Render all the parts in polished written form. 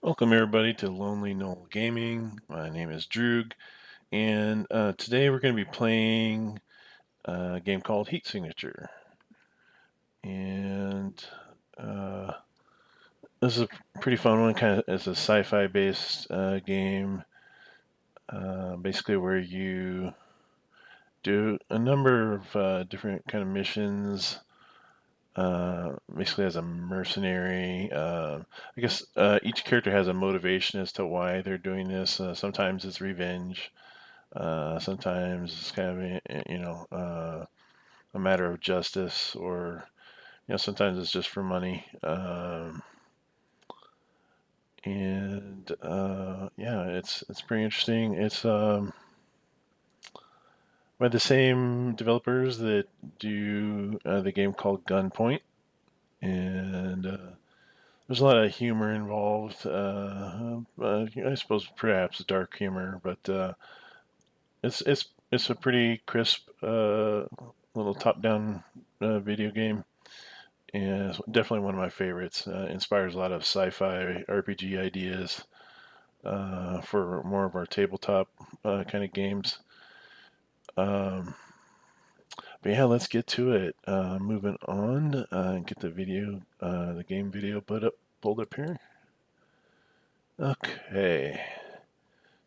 Welcome everybody to Lonely Knoll Gaming. My name is Droog, and today we're going to be playing a game called Heat Signature. And uh, this is a pretty fun one. Kind of, it's a sci-fi based game, basically where you do a number of different kind of missions. Basically, as a mercenary, I guess each character has a motivation as to why they're doing this. Sometimes it's revenge. Sometimes it's kind of a matter of justice, or sometimes it's just for money. And Yeah, it's pretty interesting. It's by the same developers that do the game called Gunpoint, and there's a lot of humor involved. I suppose perhaps dark humor, but it's a pretty crisp little top-down video game, and it's definitely one of my favorites. Inspires a lot of sci-fi RPG ideas for more of our tabletop kind of games. Um, but yeah, let's get to it. Moving on, and get the game video pulled up here. Okay,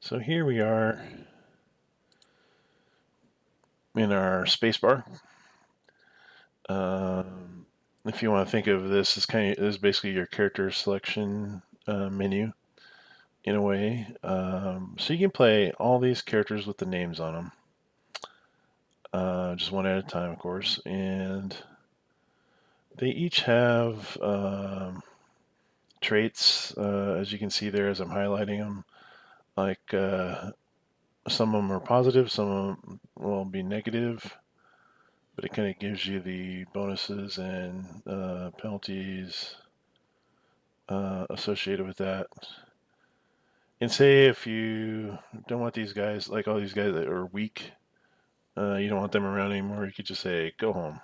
so here we are in our spacebar. Um, if you want to think of this as this is basically your character selection menu in a way. So you can play all these characters with the names on them, just one at a time, of course, and they each have traits, as you can see there as I'm highlighting them. Like some of them are positive, some of them will be negative, but it kind of gives you the bonuses and penalties associated with that. And say if you don't want these guys, like all these guys that are weak, you don't want them around anymore, you could just say, go home,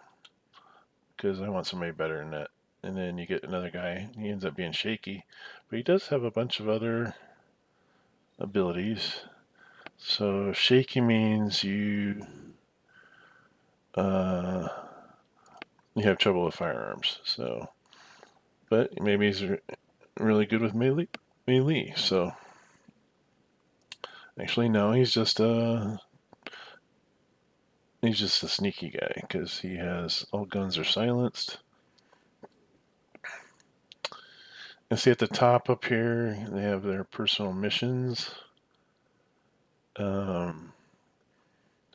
because I want somebody better than that. And then you get another guy, he ends up being shaky, but he does have a bunch of other abilities. So shaky means uh, you have trouble with firearms. So, but maybe he's really good with melee. So actually, no, he's just a sneaky guy because he has all guns are silenced. And see at the top up here, they have their personal missions.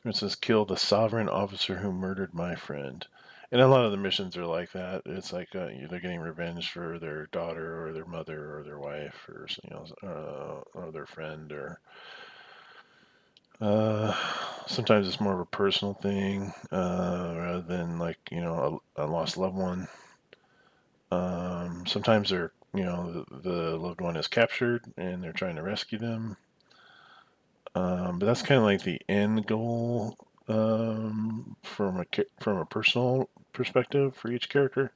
It says, kill the sovereign officer who murdered my friend. And a lot of the missions are like that. It's like they're getting revenge for their daughter or their mother or their wife or or their friend or uh, sometimes it's more of a personal thing rather than like a lost loved one. Sometimes the loved one is captured and they're trying to rescue them. But that's kind of like the end goal from a personal perspective for each character.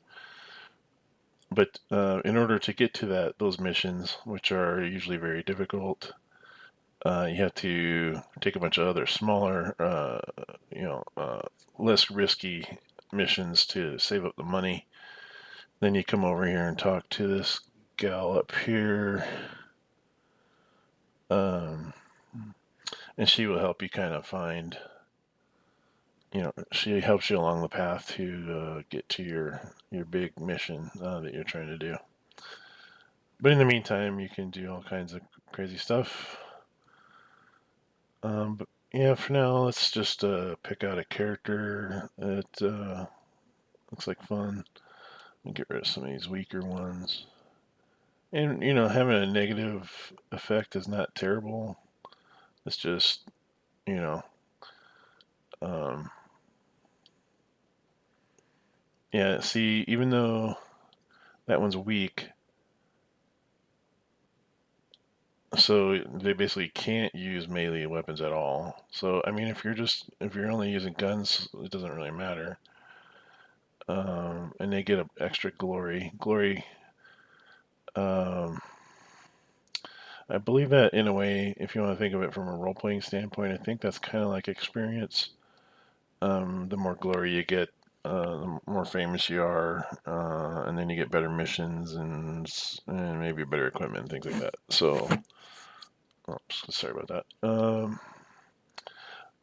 But in order to get to those missions, which are usually very difficult, you have to take a bunch of other smaller, less risky missions to save up the money. Then you come over here and talk to this gal up here. Um, and she will help you kind of find, she helps you along the path to get to your big mission that you're trying to do. But in the meantime, you can do all kinds of crazy stuff. But yeah, for now, let's just pick out a character that looks like fun. Get rid of some of these weaker ones. And having a negative effect is not terrible. It's just you know, um, yeah. See, even though that one's weak, so they basically can't use melee weapons at all. So I mean, if you're only using guns, it doesn't really matter. And they get extra glory. Glory. Um, I believe that in a way, if you want to think of it from a role-playing standpoint, I think that's kind of like experience. The more glory you get, the more famous you are, and then you get better missions and maybe better equipment and things like that. So, oops, sorry about that.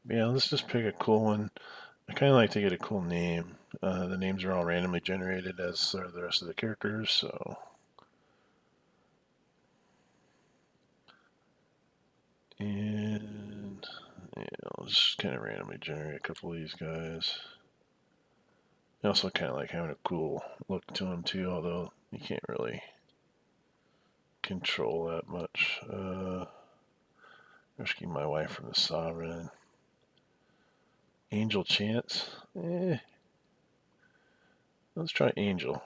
Yeah, let's just pick a cool one. I kind of like to get a cool name. The names are all randomly generated, as are the rest of the characters. So, and yeah, I'll just kind of randomly generate a couple of these guys. I also kind of like having a cool look to them too, although you can't really control that much. Rescue my wife from the Sovereign. Angel Chance. Let's try Angel.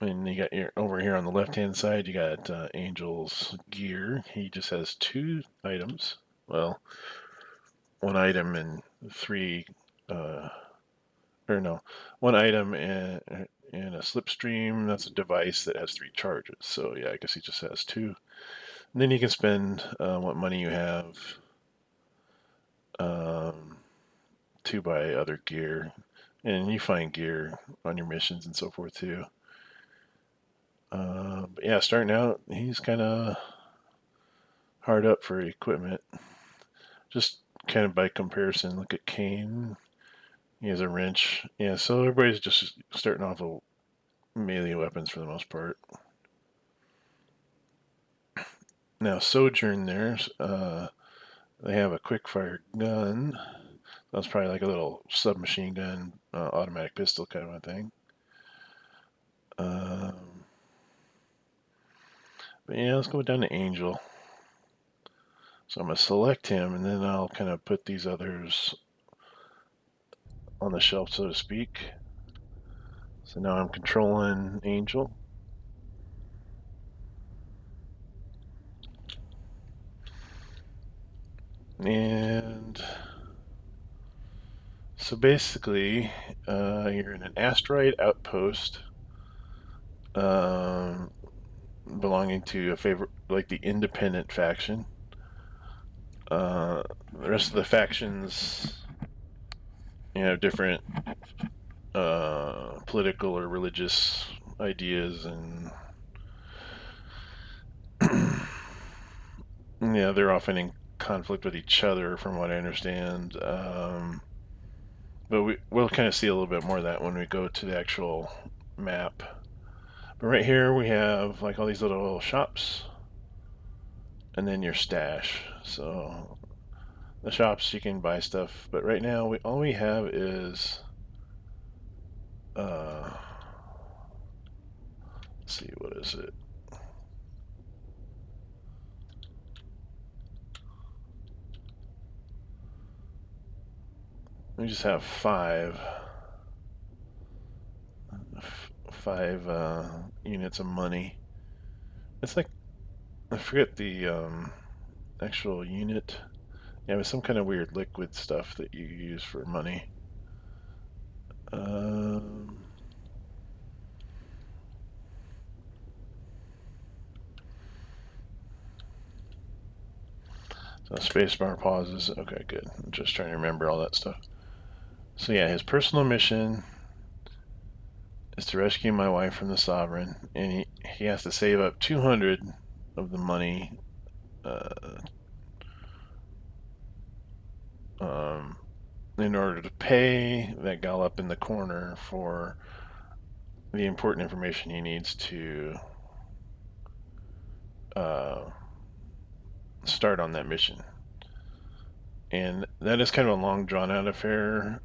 And you got your over here on the left-hand side. You got Angel's gear. He just has 2 items. Well, 1 item and 3. Or no, 1 item and a slipstream. That's a device that has 3 charges. So yeah, I guess he just has 2. And then you can spend what money you have um, to buy other gear, and you find gear on your missions and so forth too. But yeah, starting out, he's kind of hard up for equipment. Just kind of by comparison, look at Kane. He has a wrench. Yeah, so everybody's just starting off with melee weapons for the most part. Now, Sojourn there, they have a quick fire gun. That's probably like a little submachine gun, automatic pistol kind of a thing. But yeah, let's go down to Angel. So I'm going to select him, and then I'll kind of put these others on the shelf, so to speak. So now I'm controlling Angel. And so basically, you're in an asteroid outpost belonging to a favorite, like the independent faction. The rest of the factions, different political or religious ideas, and yeah, they're often in conflict with each other, from what I understand. But we'll kind of see a little bit more of that when we go to the actual map. But right here we have like all these little shops, and then your stash. So the shops, you can buy stuff, but right now all we have is let's see, what is it? We just have five units of money. It's like, I forget the actual unit. Yeah, it was some kind of weird liquid stuff that you use for money. So spacebar pauses. Okay, good. I'm just trying to remember all that stuff. So yeah, his personal mission is to rescue my wife from the Sovereign, and he has to save up 200 of the money um, in order to pay that gal up in the corner for the important information he needs to start on that mission. And that is kind of a long, drawn-out affair.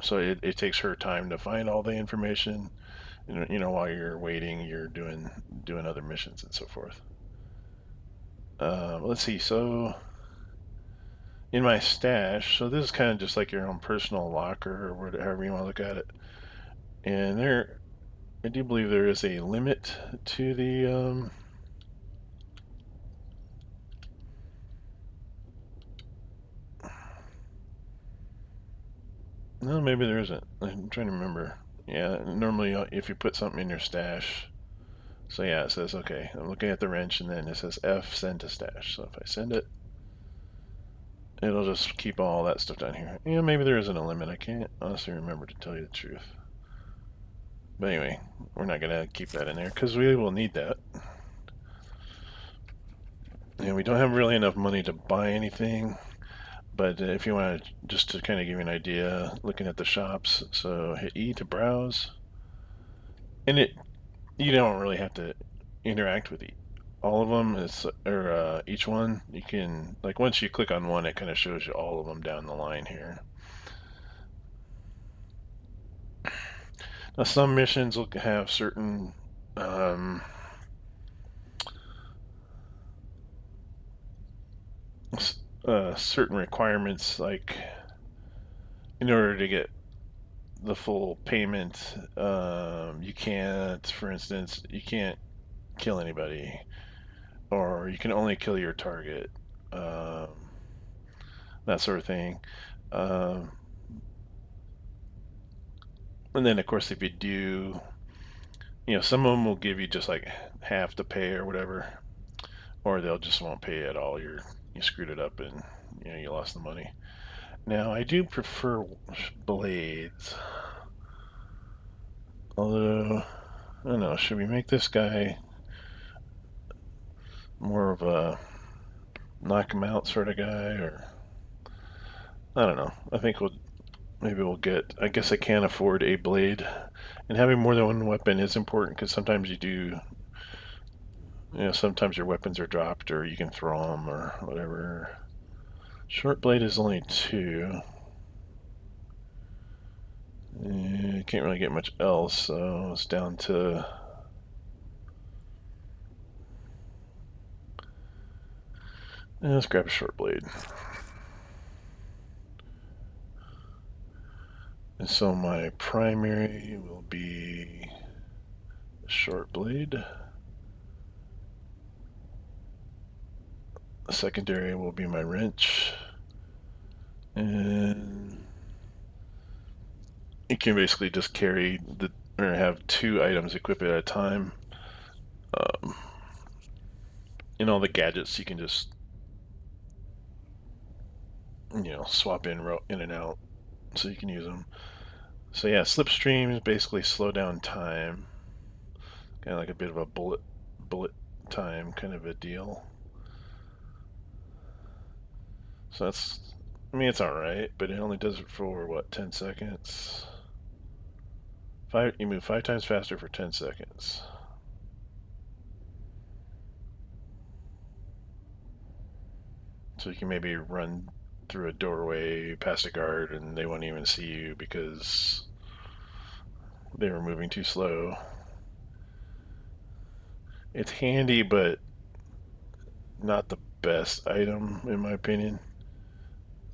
So it takes her time to find all the information. While you're waiting, you're doing other missions and so forth. Let's see. So in my stash, so this is kind of just like your own personal locker, or however you want to look at it. And I do believe there is a limit to the no, maybe there isn't. I'm trying to remember. Yeah, normally if you put something in your stash, So yeah, it says, okay, I'm looking at the wrench, and then it says F, send to stash. So if I send it, it'll just keep all that stuff down here. Yeah, maybe there isn't a limit. I can't honestly remember, to tell you the truth. But anyway, we're not going to keep that in there because we will need that. And we don't have really enough money to buy anything. But if you want to, just to kind of give you an idea, looking at the shops, so hit E to browse. And you don't really have to interact with all of them. Or each one, you can, like, once you click on one, it kind of shows you all of them down the line here. Now, some missions will have certain certain requirements, like in order to get the full payment, you can't, for instance, you can't kill anybody, or you can only kill your target, um, that sort of thing. Um, and then, of course, if you do, some of them will give you just like half the pay or whatever, or they'll just won't pay at all. You screwed it up, and you lost the money. Now, I do prefer blades, although I don't know. Should we make this guy more of a knock him out sort of guy, or I don't know. I think maybe we'll get. I guess I can't afford a blade, and having more than one weapon is important because sometimes you do. Sometimes your weapons are dropped, or you can throw them, or whatever. Short blade is only 2. Can't really get much else, so it's down to. Let's grab a short blade. And so my primary will be a short blade. The secondary will be my wrench. And you can basically just carry or have 2 items equipped at a time. In all the gadgets, you can just swap in and out, so you can use them. So yeah, slipstreams basically slow down time, kind of like a bit of a bullet time kind of a deal. So it's all right, but it only does it for what, 10 seconds. You move 5 times faster for 10 seconds. So you can maybe run through a doorway past a guard and they won't even see you because they were moving too slow. It's handy, but not the best item in my opinion.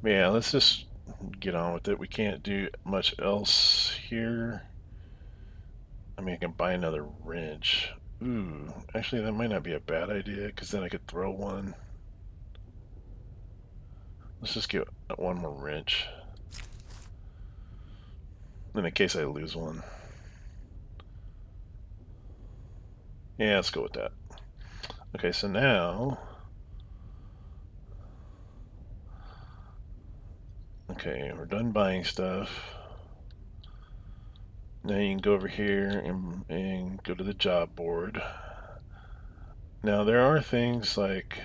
But yeah, let's just get on with it. We can't do much else here. I mean, I can buy another wrench. Ooh, actually that might not be a bad idea because then I could throw one. Let's just get one more wrench in case I lose one. Yeah, let's go with that. Okay, so now, okay, we're done buying stuff. Now you can go over here and go to the job board. Now there are things like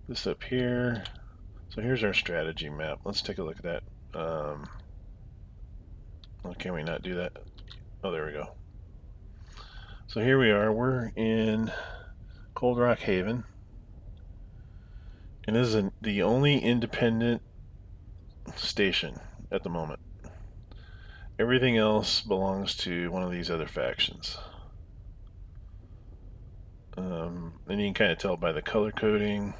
this up here. So here's our strategy map. Let's take a look at that. Oh, can we not do that? Oh, there we go. So here we are. We're in Cold Rock Haven. And this is the only independent station at the moment. Everything else belongs to one of these other factions. And you can kind of tell by the color coding.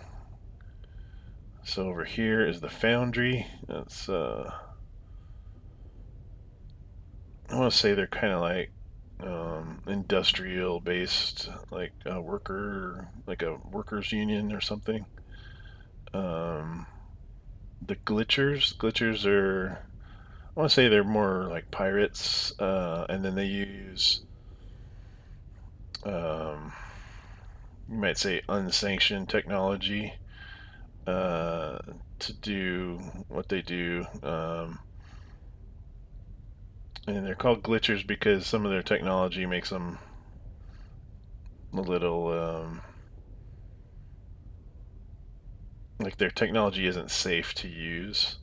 So over here is the foundry. That's I want to say they're kind of like industrial based, like a workers union or something. The glitchers are, I want to say they're more like pirates, and then they use um, you might say unsanctioned technology uh, to do what they do. And they're called glitchers because some of their technology makes them a little like their technology isn't safe to use.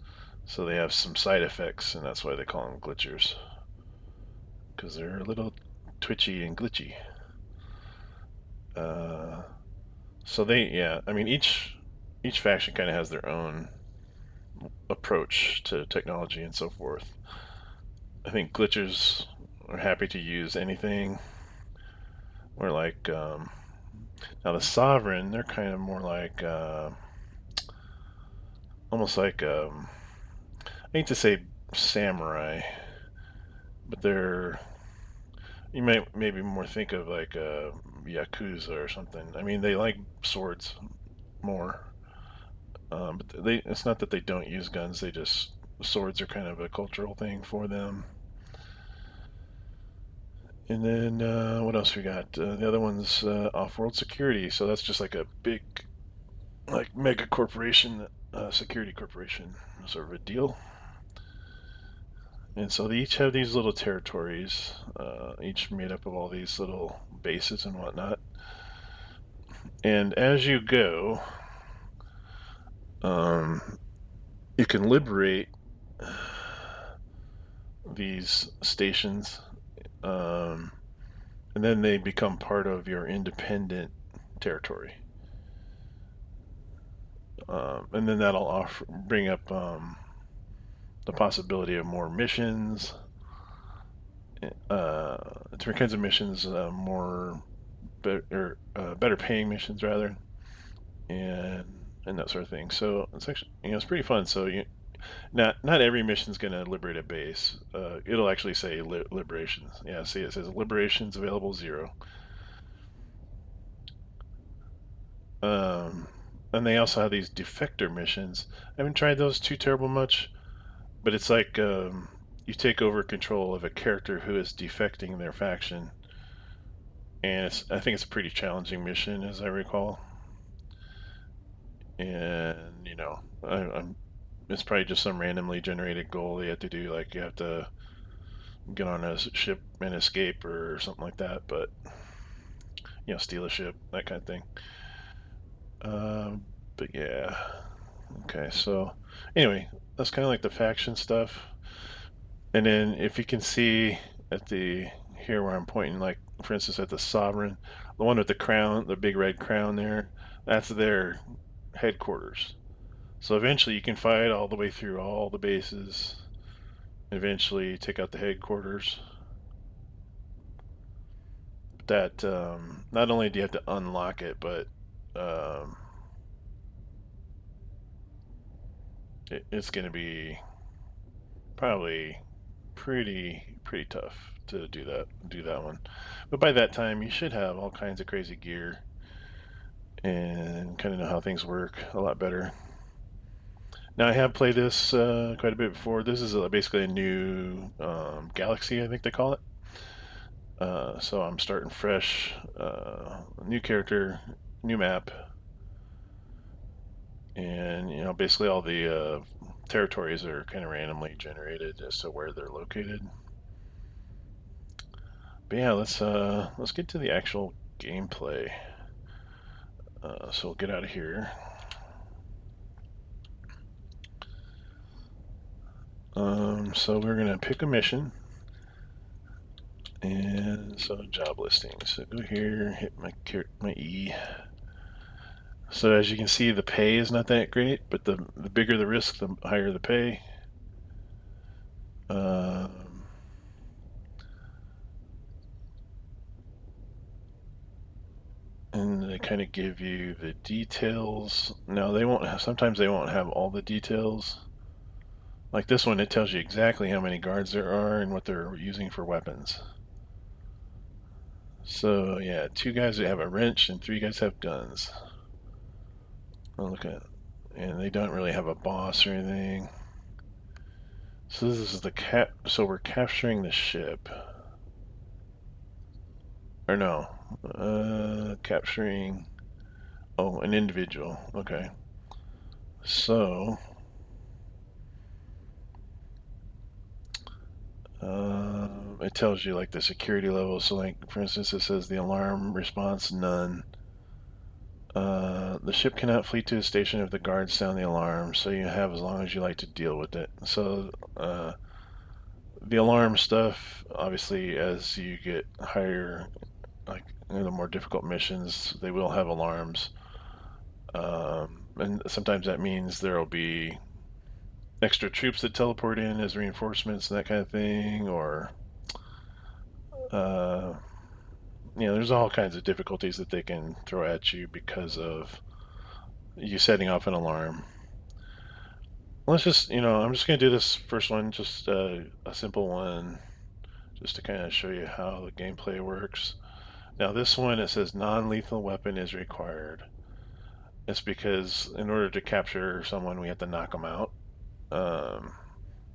So they have some side effects, and that's why they call them glitchers because they're a little twitchy and glitchy. Uh, so yeah, I mean each faction kind of has their own approach to technology and so forth. I think glitchers are happy to use anything. Or like now the sovereign, they're kind of more like almost like I hate to say samurai, but they're you might maybe more think of like yakuza or something. I mean, they like swords more, but it's not that they don't use guns. They just swords are kind of a cultural thing for them. And then what else we got? The other one's off-world security. So that's just like a big, like mega corporation, security corporation sort of a deal. And so they each have these little territories, each made up of all these little bases and whatnot. And as you go, um, you can liberate these stations, um, and then they become part of your independent territory. And then that'll bring up the possibility of more missions, uh, different kinds of missions, more better paying missions rather, and that sort of thing. So it's actually it's pretty fun. So not every mission's going to liberate a base. It'll actually say liberations. Yeah, see it says liberations available 0. Um, and they also have these defector missions. I haven't tried those too terrible much, but it's like you take over control of a character who is defecting their faction, and I think it's a pretty challenging mission as I recall. And it's probably just some randomly generated goal you have to do, like you have to get on a ship and escape or something like that, but steal a ship, that kind of thing. But yeah, okay. So anyway, that's kind of like the faction stuff. And then if you can see at the here where I'm pointing, like for instance at the sovereign, the one with the crown, the big red crown there, that's their headquarters. So eventually you can fight all the way through all the bases. Eventually take out the headquarters. That not only do you have to unlock it, but um, it's going to be probably pretty tough to do that one. But by that time, you should have all kinds of crazy gear and kind of know how things work a lot better. Now I have played this quite a bit before. This is basically a new galaxy, I think they call it. So I'm starting fresh, new character, new map, and basically all the territories are kind of randomly generated as to where they're located. But yeah, let's get to the actual gameplay. So we'll get out of here. So we're gonna pick a mission, and so job listings. So go here, hit my E. So as you can see, the pay is not that great, but the bigger the risk, the higher the pay. Um, and they kind of give you the details. Now sometimes they won't have all the details. Like this one, it tells you exactly how many guards there are and what they're using for weapons. So yeah, 2 guys that have a wrench and 3 guys have guns. Oh, look at, and they don't really have a boss or anything. So this is the cap. So we're capturing the ship. Or no. Capturing. Oh, an individual. Okay. So, it tells you like the security level. So, like for instance, it says the alarm response none. The ship cannot flee to a station if the guards sound the alarm. So you have as long as you like to deal with it. So, the alarm stuff, obviously, as you get higher, like the more difficult missions, they will have alarms. And sometimes that means there will be extra troops that teleport in as reinforcements and that kind of thing, or uh, there's all kinds of difficulties that they can throw at you because of you setting off an alarm. Let's just, I'm just gonna do this first one, just a simple one, just to kind of show you how the gameplay works. Now, this one, it says non-lethal weapon is required. It's because in order to capture someone, we have to knock them out. Um,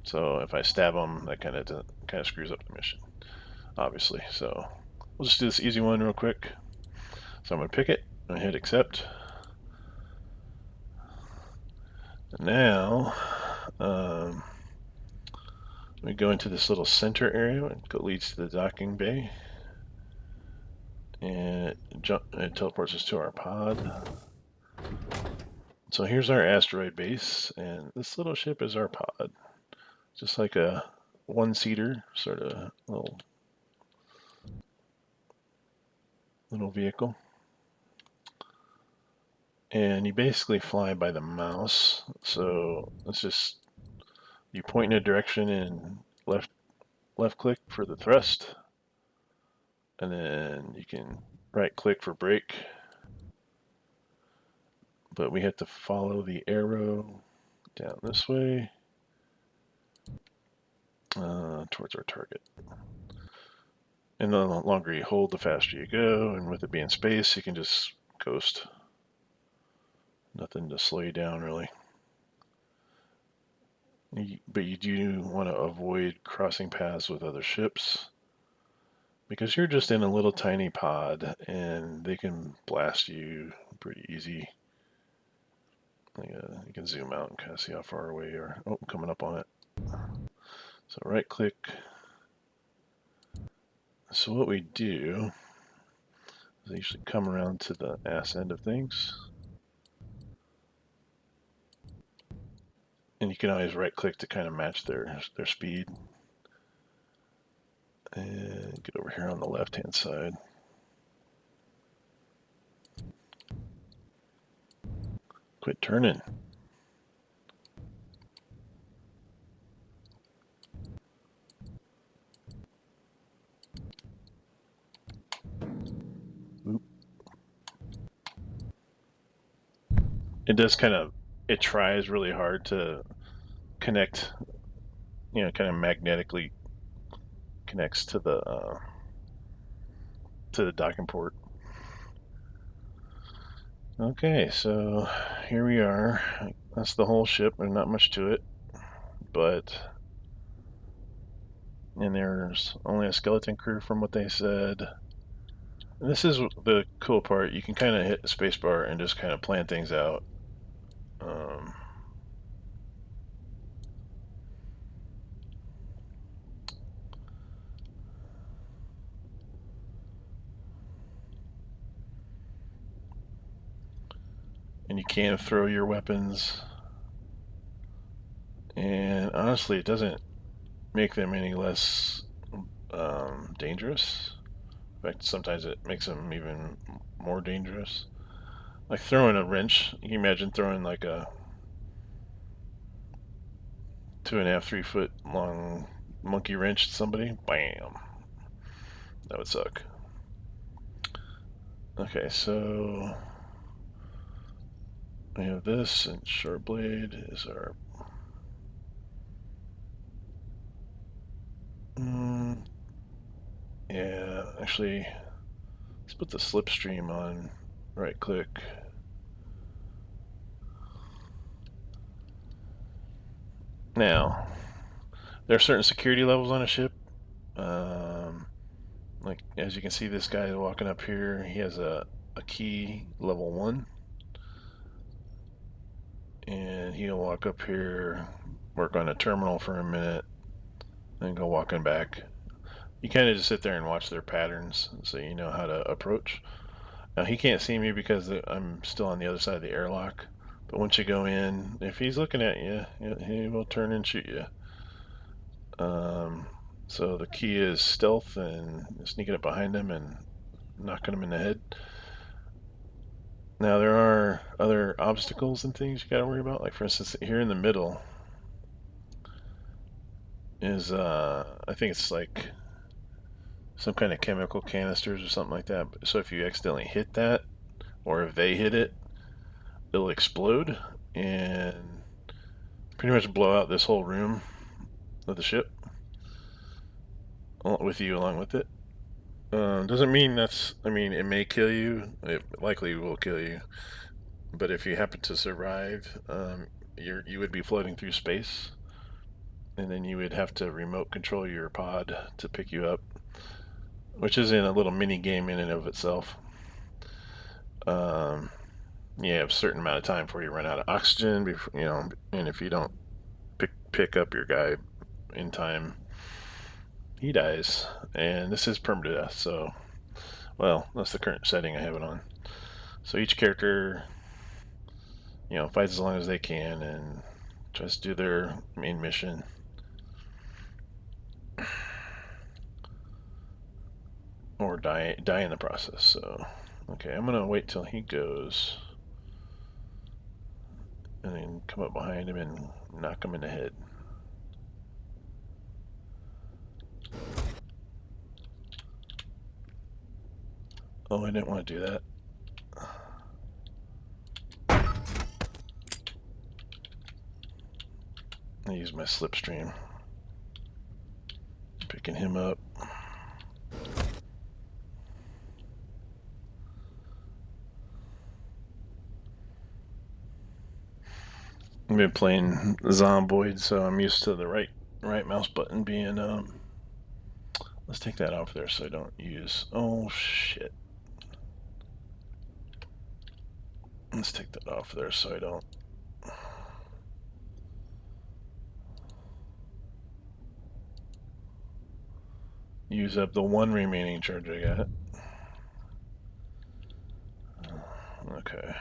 so if I stab them, that kind of screws up the mission, obviously. So we'll just do this easy one real quick. So I'm gonna pick it and hit accept. Now, we go into this little center area. It leads to the docking bay, and it teleports us to our pod. So here's our asteroid base, and this little ship is our pod. Just like a one-seater sort of little vehicle. And you basically fly by the mouse. So it's just you point in a direction and left click for the thrust, and then you can right click for brake. But we have to follow the arrow down this way towards our target. And the longer you hold, the faster you go. And with it being space, you can just coast. Nothing to slow you down, really. But you do want to avoid crossing paths with other ships because you're just in a little tiny pod and they can blast you pretty easy. You can zoom out and kind of see how far away you are. Oh, coming up on it. So right click. So what we do is I usually come around to the ass end of things. And you can always right click to kind of match their speed. And get over here on the left hand side. Quit turning. Oop. It does it tries really hard to connect, kind of magnetically connects to the docking port. Okay, so here we are. That's the whole ship. There's not much to it, and there's only a skeleton crew from what they said. And this is the cool part. You can kind of hit the spacebar and just kind of plan things out. And you can throw your weapons. And honestly, it doesn't make them any less dangerous. In fact, sometimes it makes them even more dangerous. Like throwing a wrench. You can imagine throwing like a 2.5, 3 foot long monkey wrench at somebody. Bam. That would suck. Okay, so we have this, and short blade is our. Yeah, actually, let's put the slipstream on. Right click. Now, there are certain security levels on a ship. Like Like, as you can see, this guy walking up here, he has a key level 1. And he'll walk up here, work on a terminal for a minute, then go walking back. You kind of just sit there and watch their patterns so you know how to approach. Now, he can't see me because I'm still on the other side of the airlock. But once you go in, if he's looking at you, he will turn and shoot you. So the key is stealth and sneaking up behind him and knocking him in the head. Now, there are other obstacles and things you got to worry about. Like, for instance, here in the middle is, I think it's like some kind of chemical canisters or something like that. So if you accidentally hit that, or if they hit it, it'll explode and pretty much blow out this whole room of the ship with you along with it. Doesn't mean I mean, it may kill you. It likely will kill you. But if you happen to survive, you would be floating through space. And then you would have to remote control your pod to pick you up, which is in a little mini game in and of itself. You have a certain amount of time before you run out of oxygen, before, and if you don't pick up your guy in time, he dies. And this is permadeath, so, well, that's the current setting I have it on. So each character, fights as long as they can and tries to do their main mission. Or die in the process. So, okay, I'm gonna wait till he goes, and then come up behind him and knock him in the head. Oh, I didn't want to do that. I use my slipstream. Picking him up. I've been playing Zomboid, so I'm used to the right mouse button being, let's take that off there so I don't use, oh shit. Let's take that off there so I don't use up the one remaining charge I got. Okay.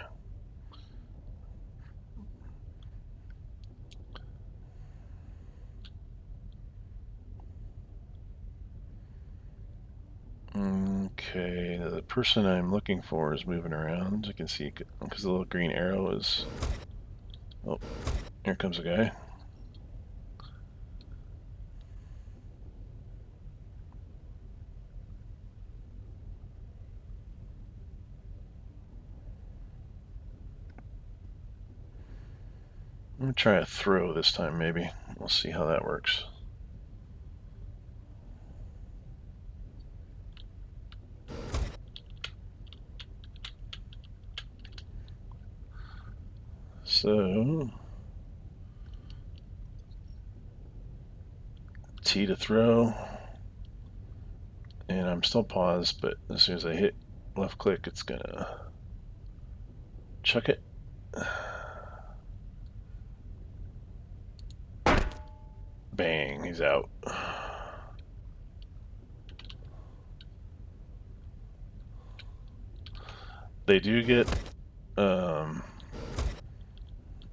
Okay, the person I'm looking for is moving around. I can see because the little green arrow is... Oh, here comes a guy. I'm gonna try a throw this time, maybe. We'll see how that works. So, T to throw, and I'm still paused, but as soon as I hit left click, it's gonna chuck it. Bang, he's out. They do get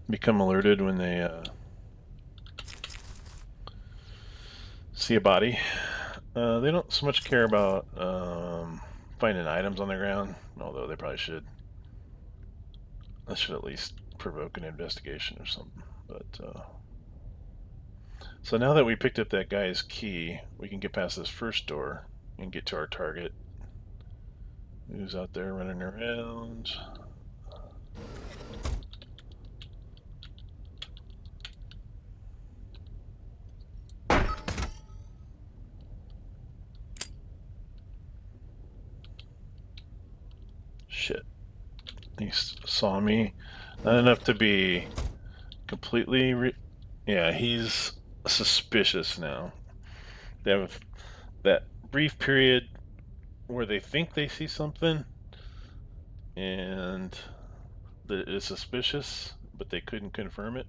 become alerted when they see a body. They don't so much care about finding items on the ground, although they probably should. That should at least provoke an investigation or something. But so now that we picked up that guy's key, we can get past this first door and get to our target. Who's out there running around? Shit. He saw me. Not enough to be completely... Yeah, he's suspicious now. They have that brief period where they think they see something and that is suspicious, but they couldn't confirm it.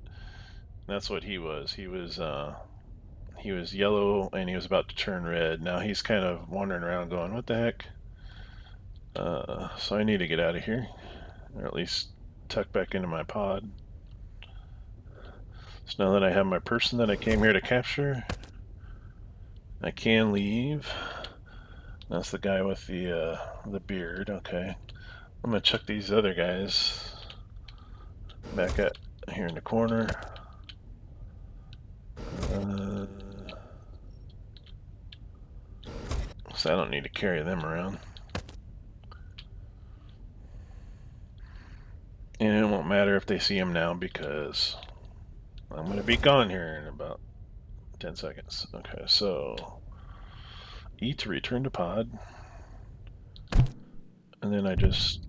That's what he was. He was yellow and he was about to turn red. Now he's kind of wandering around going, "What the heck?" So I need to get out of here, or at least tuck back into my pod. So now that I have my person that I came here to capture, I can leave. That's the guy with the beard. Okay, I'm gonna check these other guys back at here in the corner. So I don't need to carry them around. And it won't matter if they see him now because I'm going to be gone here in about 10 seconds. Okay, so E to return to pod. And then I just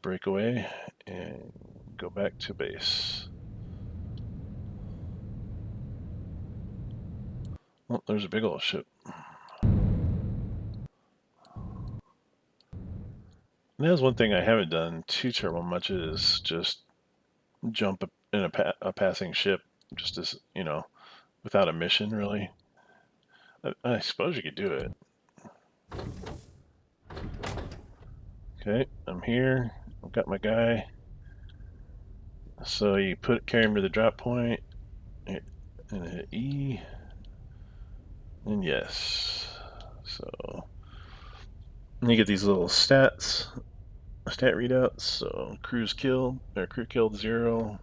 break away and go back to base. Oh, there's a big old ship. And that's one thing I haven't done too terrible much is just jump in a passing ship, just as, without a mission, really. I suppose you could do it. Okay, I'm here. I've got my guy. So you carry him to the drop point, and hit E, and yes. So you get these little stat readouts. So crew killed 0,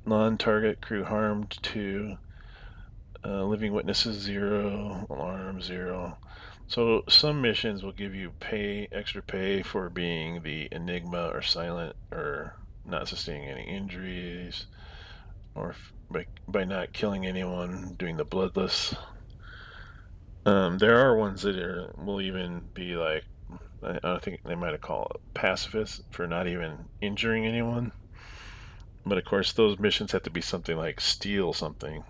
non-target crew harmed 2, living witnesses 0, alarm 0. So some missions will give you extra pay for being the Enigma or silent or not sustaining any injuries, or by not killing anyone, doing the bloodless. There are ones that will even be like, I think they might have called it pacifist for not even injuring anyone. But of course, those missions have to be something like steal something,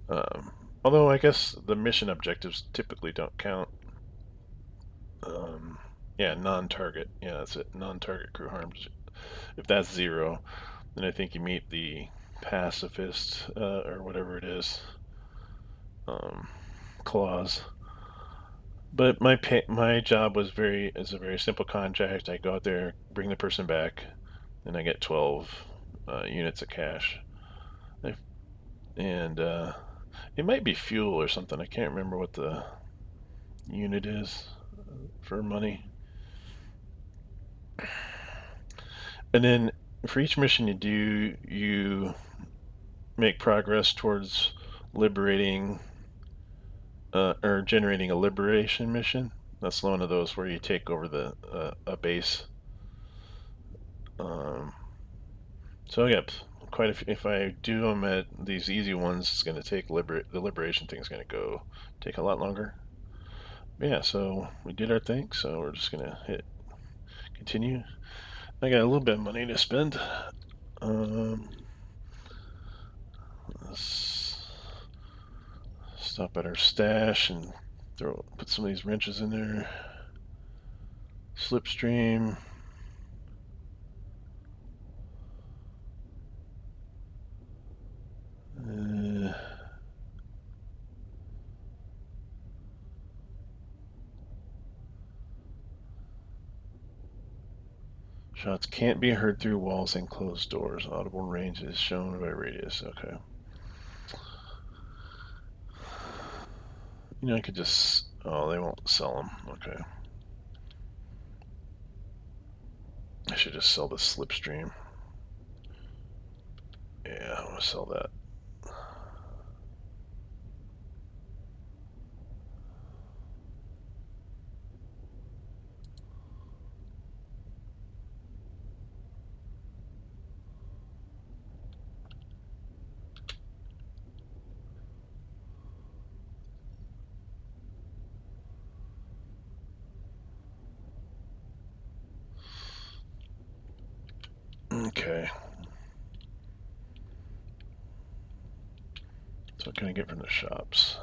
Um, although I guess the mission objectives typically don't count. Yeah, non-target. Yeah, that's it. Non-target crew harms. If that's 0, then I think you meet the pacifist or whatever it is clause. But my job is a very simple contract. I go out there, bring the person back, and I get 12 units of cash. And it might be fuel or something. I can't remember what the unit is for money. And then for each mission you do, you make progress towards liberating or generating a liberation mission. That's one of those where you take over a base. So yeah, quite a few. If I do them at these easy ones, it's going to take the liberation thing is going to take a lot longer. Yeah, so we did our thing, so we're just going to hit continue. I got a little bit of money to spend. Let's stop at our stash and put some of these wrenches in there. Slipstream. Shots can't be heard through walls and closed doors. Audible range is shown by radius. Okay. I could just... Oh, they won't sell them. Okay. I should just sell the slipstream. Yeah, I want to sell that. Okay. So what can I get from the shops?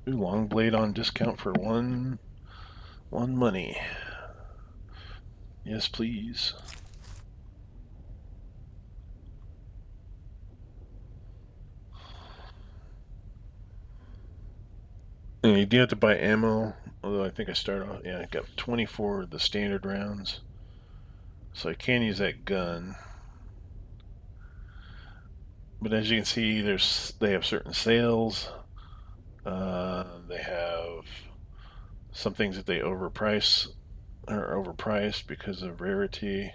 Ooh, long blade on discount for one money. Yes, please. And you do have to buy ammo, although I think I started off, yeah, I got 24 of the standard rounds. So I can use that gun. But as you can see, they have certain sales. They have some things that they overprice or overpriced because of rarity.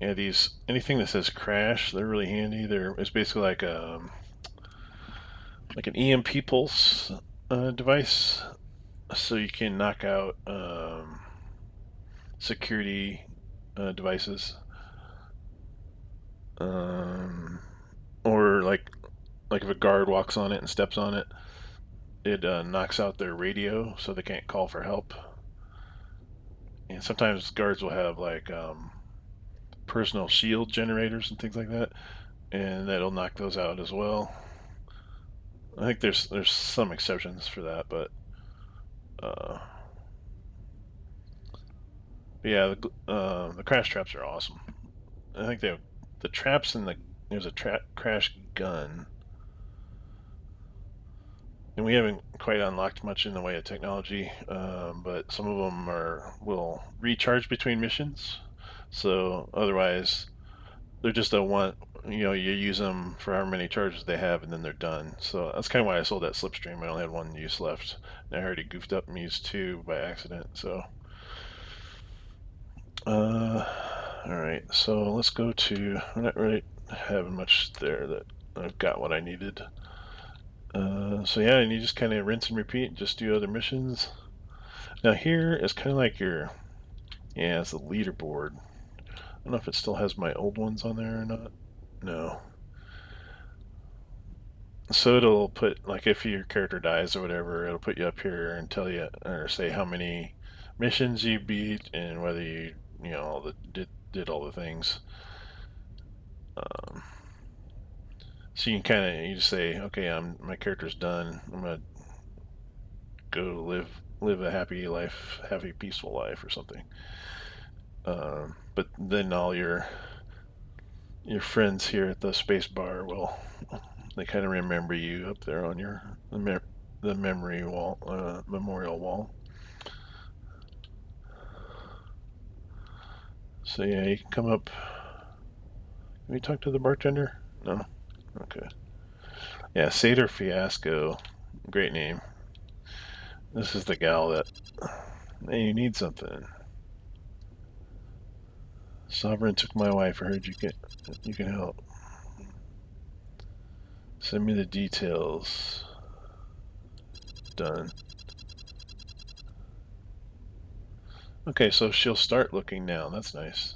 Yeah, these anything that says crash, they're really handy. It's basically like an EMP pulse device, so you can knock out security devices, um, or like if a guard walks on it and steps on it, it knocks out their radio, so they can't call for help. And sometimes guards will have personal shield generators and things like that, and that'll knock those out as well. I think there's some exceptions for that, but uh, yeah, the crash traps are awesome. I think they have the traps and there's a crash gun, and we haven't quite unlocked much in the way of technology, but some of them will recharge between missions. So otherwise, they're just a one. You use them for how many charges they have, and then they're done. So that's kind of why I sold that Slipstream. I only had one use left, and I already goofed up and used two by accident. So, uh, all right. So let's go to. I'm not really having much there that I've got what I needed. So yeah, and you just kind of rinse and repeat. Just do other missions. Now here is kind of like yeah, it's the leaderboard. I don't know if it still has my old ones on there or not. No. So it'll put like if your character dies or whatever, it'll put you up here and tell you or say how many missions you beat and whether all the did all the things. Um, so you can you just say, okay, my character's done. I'm gonna go live a happy life, happy peaceful life or something. But then all your friends here at the space bar will they kind of remember you up there on the memory wall, memorial wall. So yeah, you can come up. Can we talk to the bartender? No. Okay. Yeah, Seder Fiasco. Great name. This is the gal that. Hey, you need something. Sovereign took my wife. I heard you can help. Send me the details. Done. Okay, so she'll start looking now. That's nice.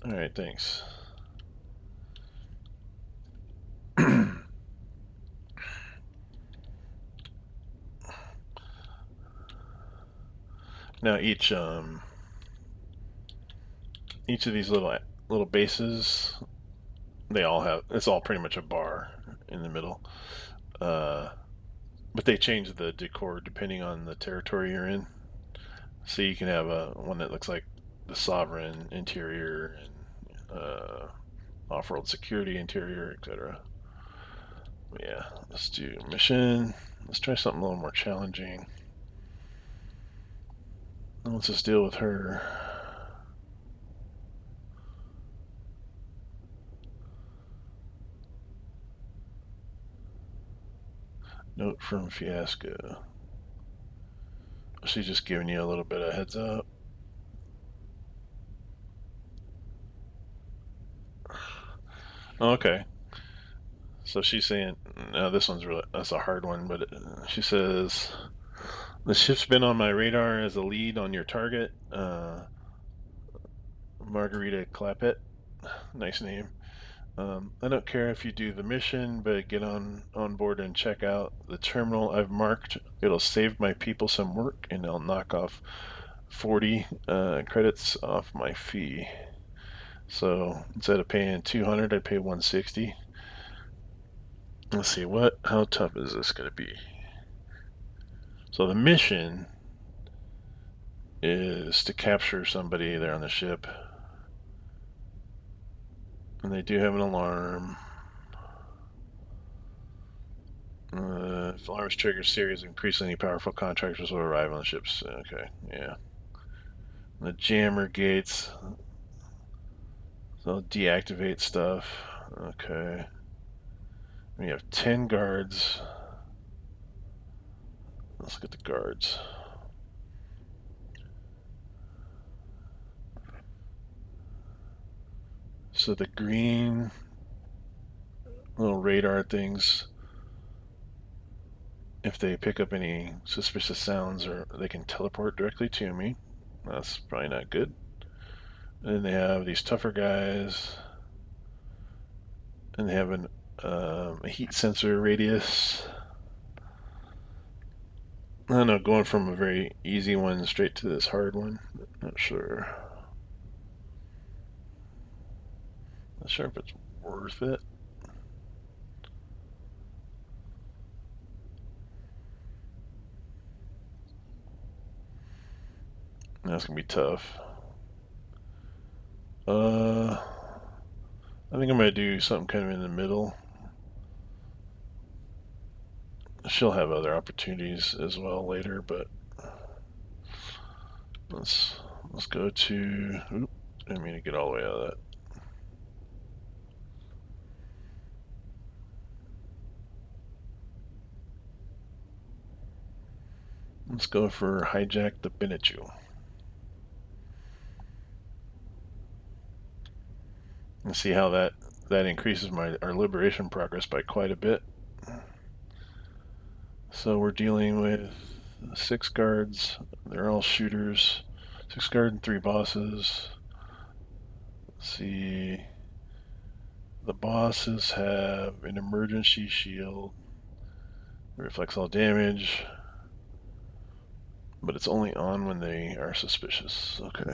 All right, thanks. Now each of these little bases, it's all pretty much a bar in the middle. Uh, but they change the decor depending on the territory you're in. So you can have one that looks like the sovereign interior and off-world security interior, etc. Yeah, let's do mission. Let's try something a little more challenging. Let's just deal with her. Note from Fiasco. She's just giving you a little bit of heads up. Okay. So she's saying, no, that's a hard one, but she says, the ship's been on my radar as a lead on your target, Margarita Clappett. Nice name. I don't care if you do the mission, but get on board and check out the terminal I've marked. It'll save my people some work, and I'll knock off 40 credits off my fee. So instead of paying 200, I'd pay 160. Let's see, how tough is this going to be? So the mission is to capture somebody there on the ship. And they do have an alarm. If alarms trigger, a series of increasingly powerful contractors will arrive on the ships. Okay, yeah. The jammer gates. They'll deactivate stuff. Okay. We have 10 guards. Let's look at the guards. So the green little radar things, if they pick up any suspicious sounds, or they can teleport directly to me. That's probably not good. And then they have these tougher guys, and they have a heat sensor radius. I don't know, going from a very easy one straight to this hard one. Not sure. Not sure if it's worth it. That's gonna be tough. I think I'm gonna do something kind of in the middle. She'll have other opportunities as well later, but let's go to. Oop, didn't mean to get all the way out of that. Let's go for hijack the Benichu. And see how that increases our liberation progress by quite a bit. So we're dealing with 6 guards. They're all shooters. 6 guards and 3 bosses. Let's see. The bosses have an emergency shield. It reflects all damage, but it's only on when they are suspicious. Okay.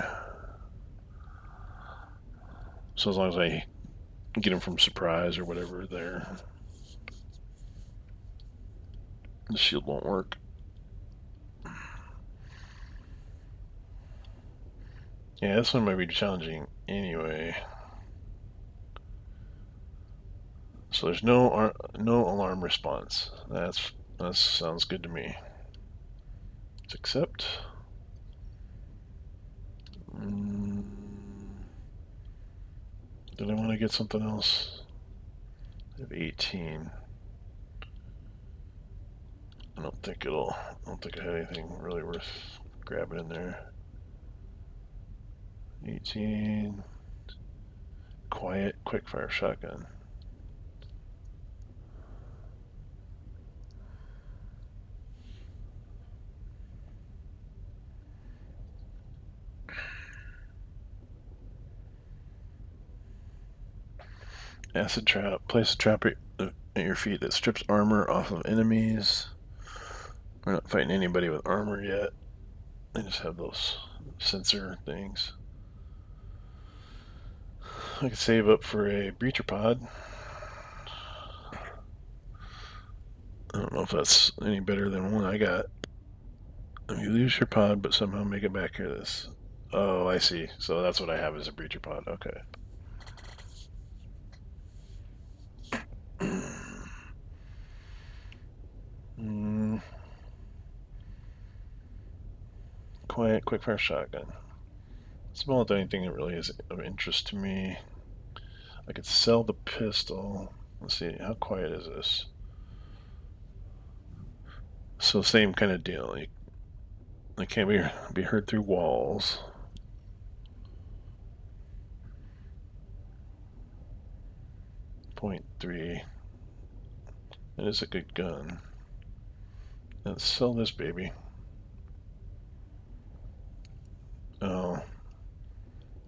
So as long as I get them from surprise or whatever, the shield won't work. Yeah, this one might be challenging anyway. So there's no alarm response. That sounds good to me. Let's accept. Did I want to get something else? I have 18. I don't think I have anything really worth grabbing in there. 18. Quiet, quick-fire shotgun. Acid trap. Place a trap at your feet that strips armor off of enemies. We're not fighting anybody with armor yet. They just have those sensor things. I could save up for a breacher pod. I don't know if that's any better than one I got. You lose your pod, but somehow make it back here. Oh, I see. So that's what I have as a breacher pod. Okay. Quiet, quick-fire shotgun. It's about the only thing that really is of interest to me. I could sell the pistol. Let's see, how quiet is this? So same kind of deal. They can't be heard through walls. .3. It is a good gun. Let's sell this baby. Oh,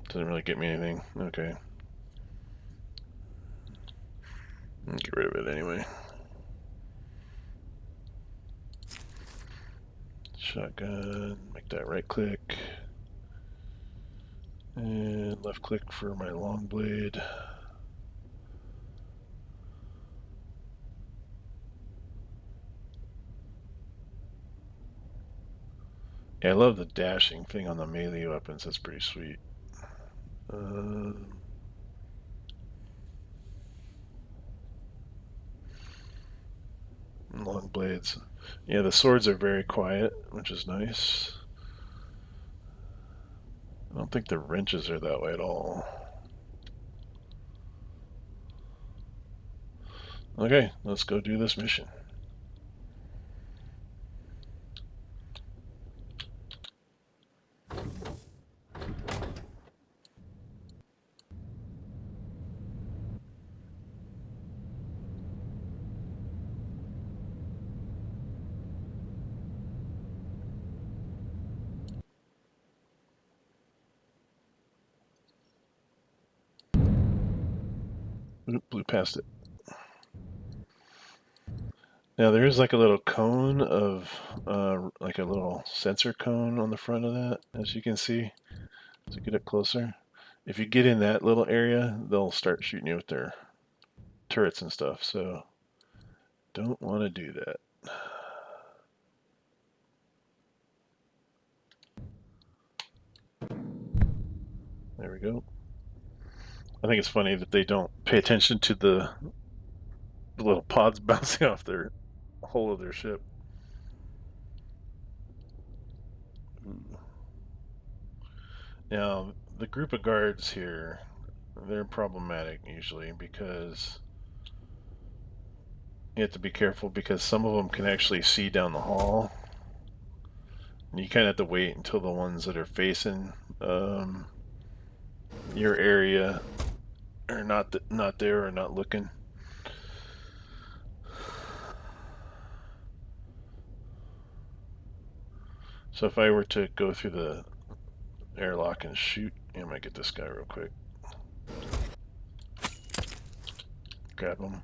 doesn't really get me anything. Okay. Get rid of it anyway. Shotgun, make that right click. And left click for my long blade. Yeah, I love the dashing thing on the melee weapons. That's pretty sweet. Uh, long blades. Yeah, the swords are very quiet, which is nice. I don't think the wrenches are that way at all. Okay, let's go do this mission. Oop, blew past it. Now there is like a little cone of, like a little sensor cone on the front of that, as you can see. So get it closer. If you get in that little area, they'll start shooting you with their turrets and stuff. So don't want to do that. There we go. I think it's funny that they don't pay attention to the little pods bouncing off their hull of their ship. Ooh. Now, the group of guards here, they're problematic usually because you have to be careful because some of them can actually see down the hall. And you kind of have to wait until the ones that are facing your area are not there or not looking. So if I were to go through the airlock and shoot, I might get this guy real quick. Grab him.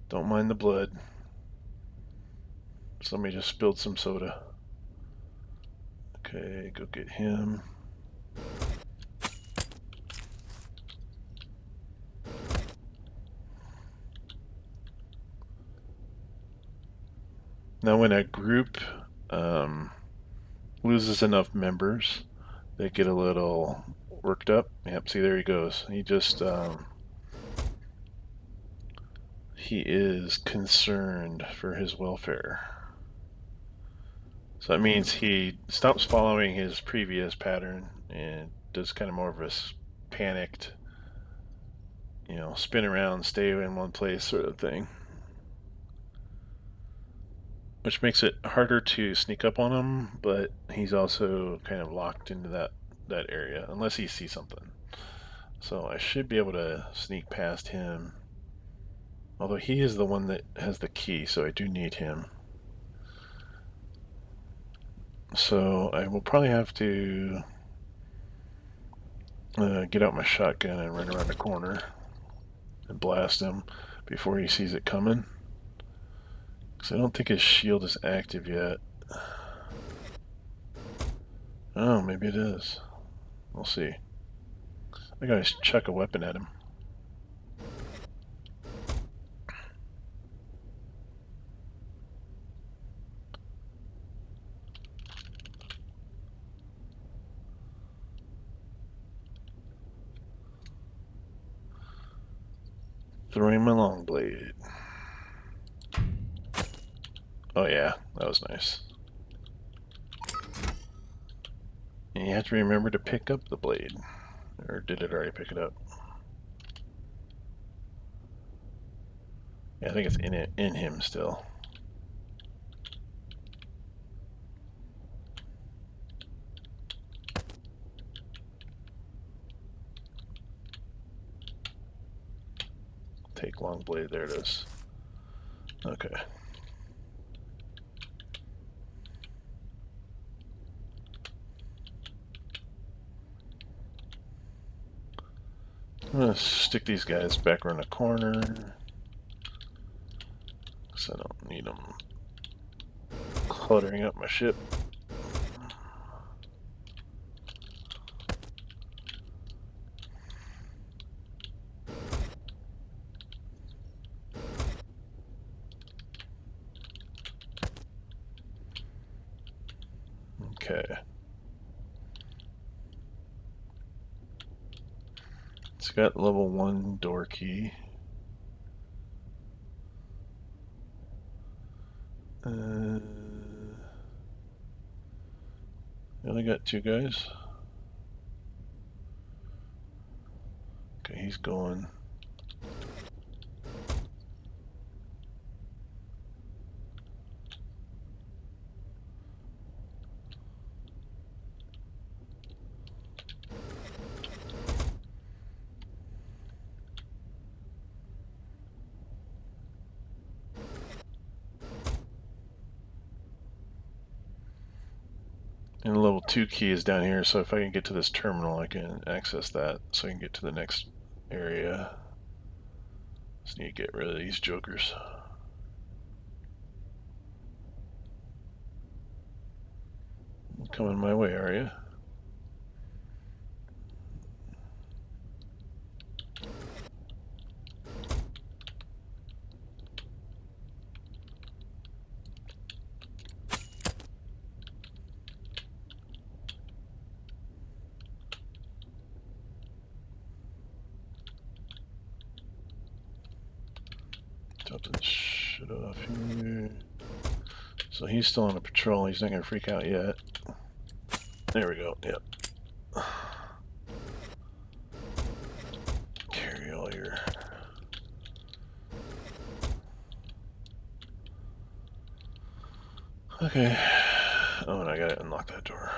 Don't mind the blood. Somebody just spilled some soda. Okay, go get him. Now when a group loses enough members, they get a little worked up. Yep, see, there he goes. He just, he is concerned for his welfare. So that means he stops following his previous pattern and does kind of more of a panicked, spin around, stay in one place sort of thing. Which makes it harder to sneak up on him, but he's also kind of locked into that area unless he sees something. So I should be able to sneak past him. Although he is the one that has the key, so I do need him. So I will probably have to get out my shotgun and run around the corner and blast him before he sees it coming. Because I don't think his shield is active yet. Oh, maybe it is. We'll see. I gotta chuck a weapon at him. Throwing my long blade. Oh yeah, that was nice. And you have to remember to pick up the blade. Or did it already pick it up? Yeah, I think it's in him still. Take long blade, there it is. Okay. I'm gonna stick these guys back around the corner. Because I don't need them cluttering up my ship. Okay. It's got level 1 door key. I only got 2 guys. Okay, he's going. And the level 2 key is down here, so if I can get to this terminal, I can access that so I can get to the next area. Just need to get rid of these jokers. Coming my way, are you? Top this shit off here. So he's still on a patrol. He's not going to freak out yet. There we go. Yep. Carry all your... Okay. Oh, and I gotta unlock that door.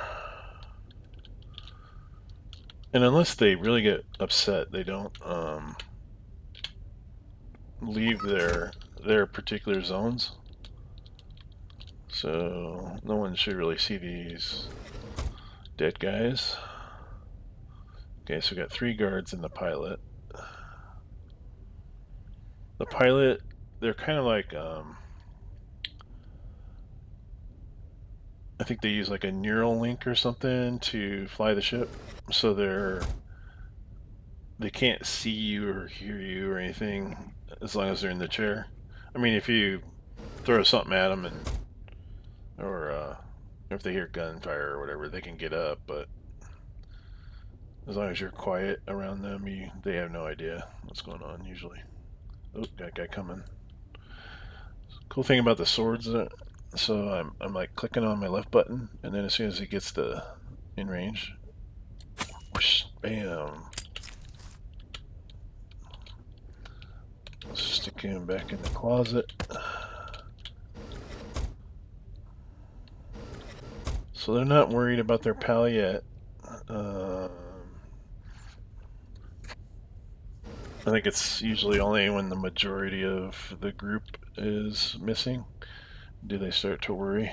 And unless they really get upset, they don't leave their particular zones. So no one should really see these dead guys. Okay, so we got 3 guards and the pilot. The pilot, they're kind of like I think they use like a neural link or something to fly the ship, so they can't see you or hear you or anything as long as they're in the chair. I mean, if you throw something at them or if they hear gunfire or whatever, they can get up, but as long as you're quiet around them, they have no idea what's going on usually. Oh, got a guy coming. Cool thing about the swords, so I'm like clicking on my left button, and then as soon as he gets in range, whoosh, bam, stick him back in the closet. So they're not worried about their pal yet. I think it's usually only when the majority of the group is missing do they start to worry.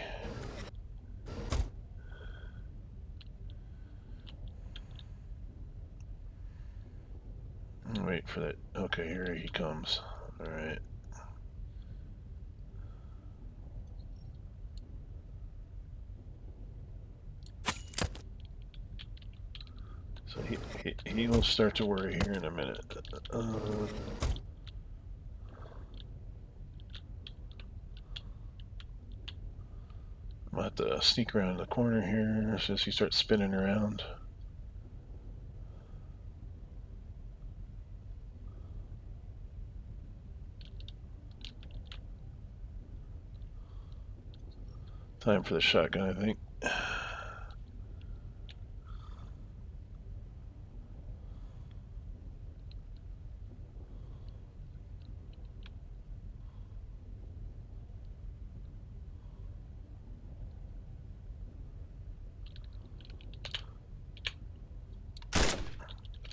Wait for that. Okay, here he comes. Alright. So he will start to worry here in a minute. I'm gonna have to sneak around the corner here since he starts spinning around. Time for the shotgun, I think.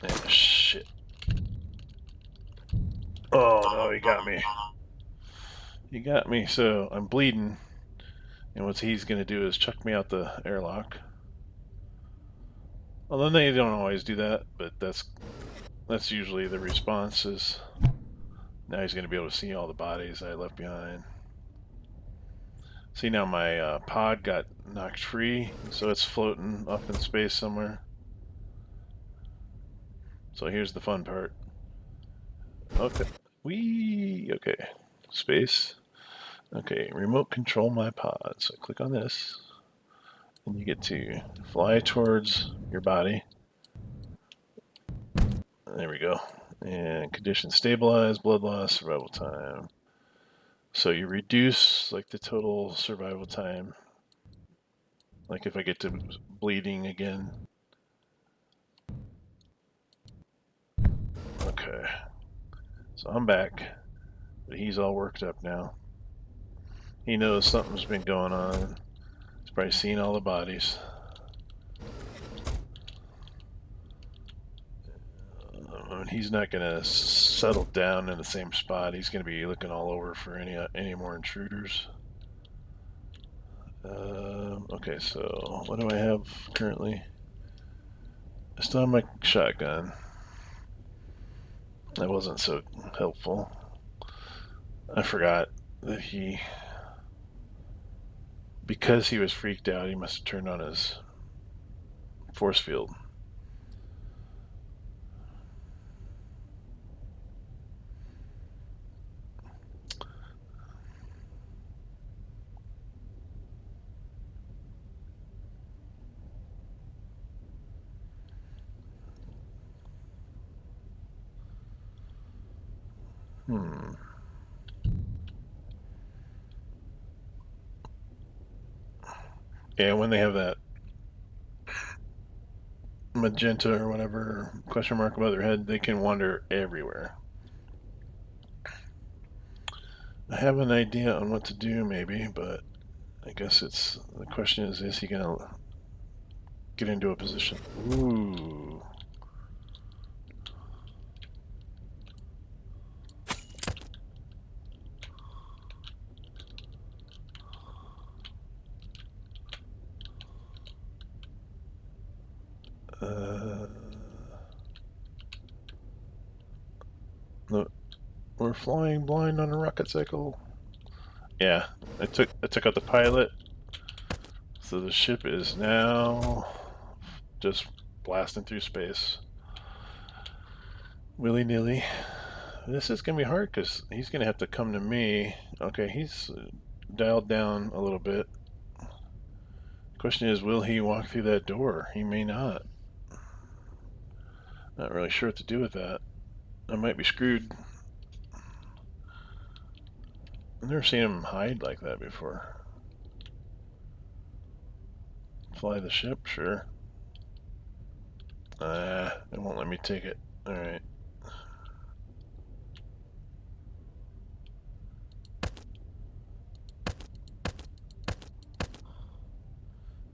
Oh, shit. Oh, no, he got me. He got me, so I'm bleeding. And what he's going to do is chuck me out the airlock. Although they don't always do that, but that's usually the response is now he's going to be able to see all the bodies I left behind. See, now my pod got knocked free, so it's floating up in space somewhere. So here's the fun part. Okay. Okay. Space. Okay, remote control my pod. So I click on this. And you get to fly towards your body. There we go. And condition stabilize, blood loss, survival time. So you reduce like the total survival time. Like if I get to bleeding again. Okay. So I'm back. But he's all worked up now. He knows something's been going on. He's probably seen all the bodies. He's not going to settle down in the same spot. He's going to be looking all over for any more intruders. Okay, so what do I have currently? I still have my shotgun. That wasn't so helpful. I forgot that because he was freaked out, he must have turned on his force field. Yeah, when they have that magenta or whatever question mark above their head, they can wander everywhere. I have an idea on what to do, maybe, but I guess the question is he gonna get into a position? Ooh. Look, we're flying blind on a rocket cycle. Yeah, I took out the pilot, so the ship is now just blasting through space, willy nilly. This is gonna be hard because he's gonna have to come to me. Okay, he's dialed down a little bit. Question is, will he walk through that door? He may not. Not really sure what to do with that. I might be screwed. I've never seen him hide like that before. Fly the ship, sure. It won't let me take it. Alright.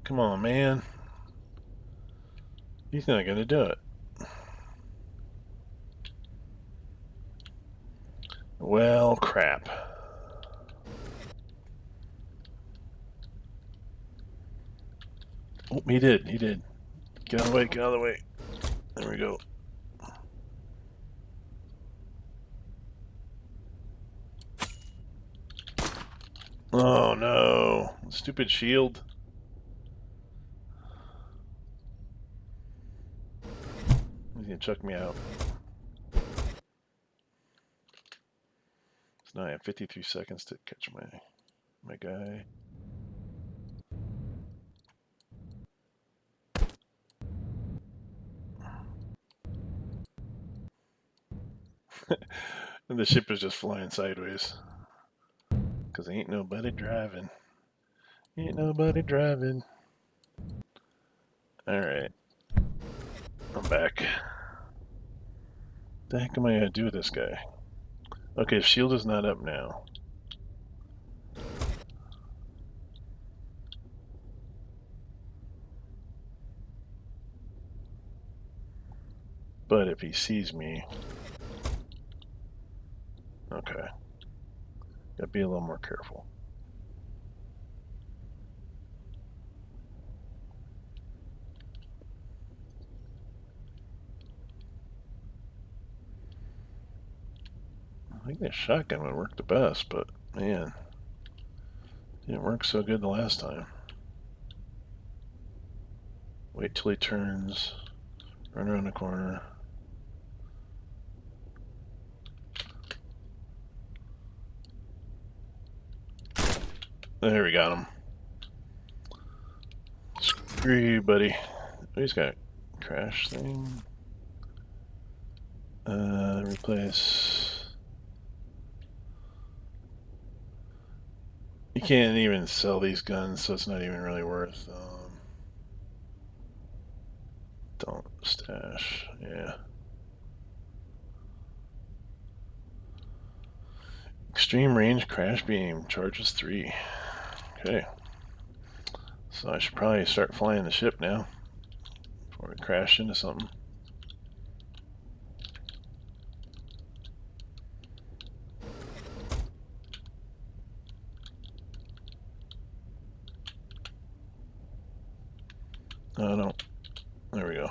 Come on, man. He's not gonna do it. Well, crap. Oh, he did. He did. Get out of the way. Get out of the way. There we go. Oh, no. Stupid shield. He's gonna chuck me out. So now I have 53 seconds to catch my guy. And the ship is just flying sideways. Because ain't nobody driving. Ain't nobody driving. Alright. I'm back. The heck am I gonna do with this guy? Okay, shield is not up now. But if he sees me... Okay. Gotta be a little more careful. I think the shotgun would work the best, but man, didn't work so good the last time. Wait till he turns, run around the corner. There, we got him. Hey, buddy. Oh, he's got a crash thing. Replace. You can't even sell these guns, so it's not even really worth. Don't stash. Yeah. Extreme range crash beam charges 3. Okay. So I should probably start flying the ship now before we crash into something. Oh no. There we go.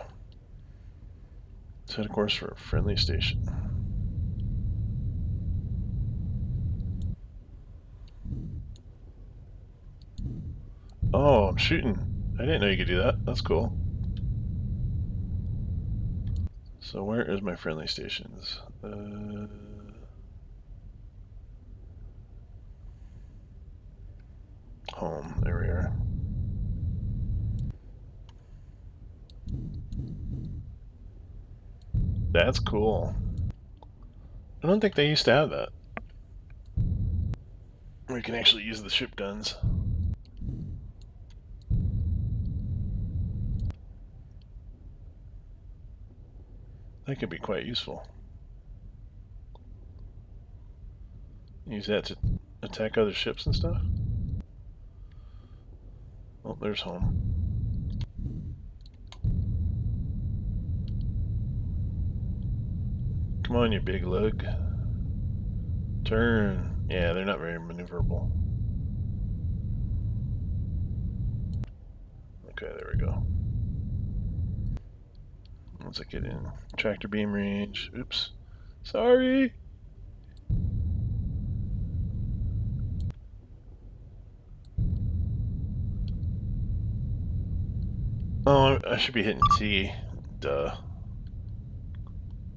Set a course for a friendly station. Oh, I'm shooting. I didn't know you could do that. That's cool. So where is my friendly stations? Home. There we are. That's cool. I don't think they used to have that. We can actually use the ship guns. That could be quite useful. Use that to attack other ships and stuff. Oh, there's home. Come on, you big lug. Turn. Yeah, they're not very maneuverable. Okay, there we go. Once I get in tractor beam range. Oops. Sorry. Oh, I should be hitting T. Duh.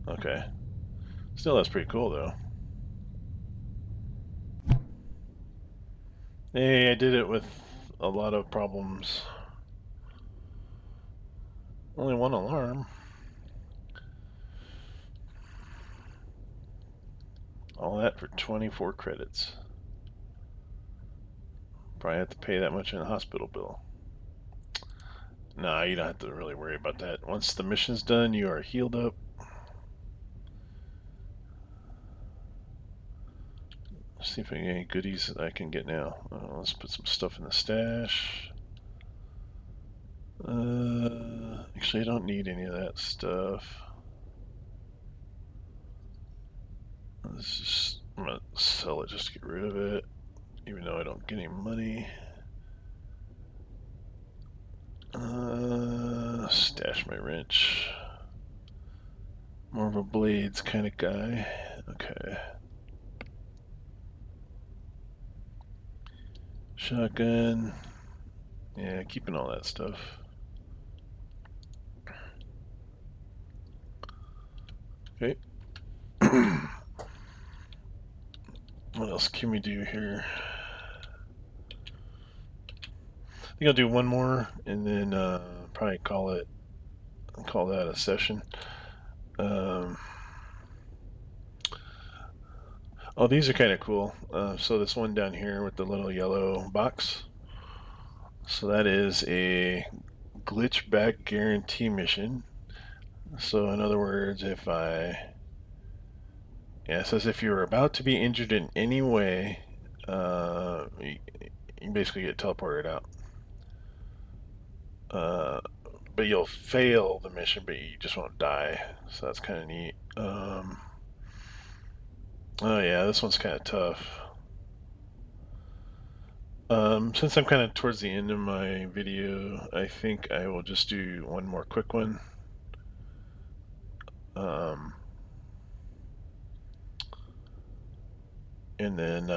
Okay. Still, that's pretty cool, though. Hey, I did it with a lot of problems. Only one alarm. All that for 24 credits. Probably have to pay that much in a hospital bill. Nah, you don't have to really worry about that. Once the mission's done, you are healed up. Let's see if I get any goodies that I can get now. Let's put some stuff in the stash. Actually, I don't need any of that stuff. Let's just, I'm gonna sell it just to get rid of it, even though I don't get any money. Stash my wrench. More of a blades kind of guy. Okay. Shotgun. Yeah, keeping all that stuff. Okay. What else can we do here? I think I'll do one more and then probably call that a session. Oh, these are kind of cool. So this one down here with the little yellow box. So that is a glitch back guarantee mission. So in other words, it says if you're about to be injured in any way, you basically get teleported out. But you'll fail the mission, but you just won't die. So that's kind of neat. Oh yeah, this one's kind of tough. Since I'm kind of towards the end of my video, I think I will just do one more quick one. And then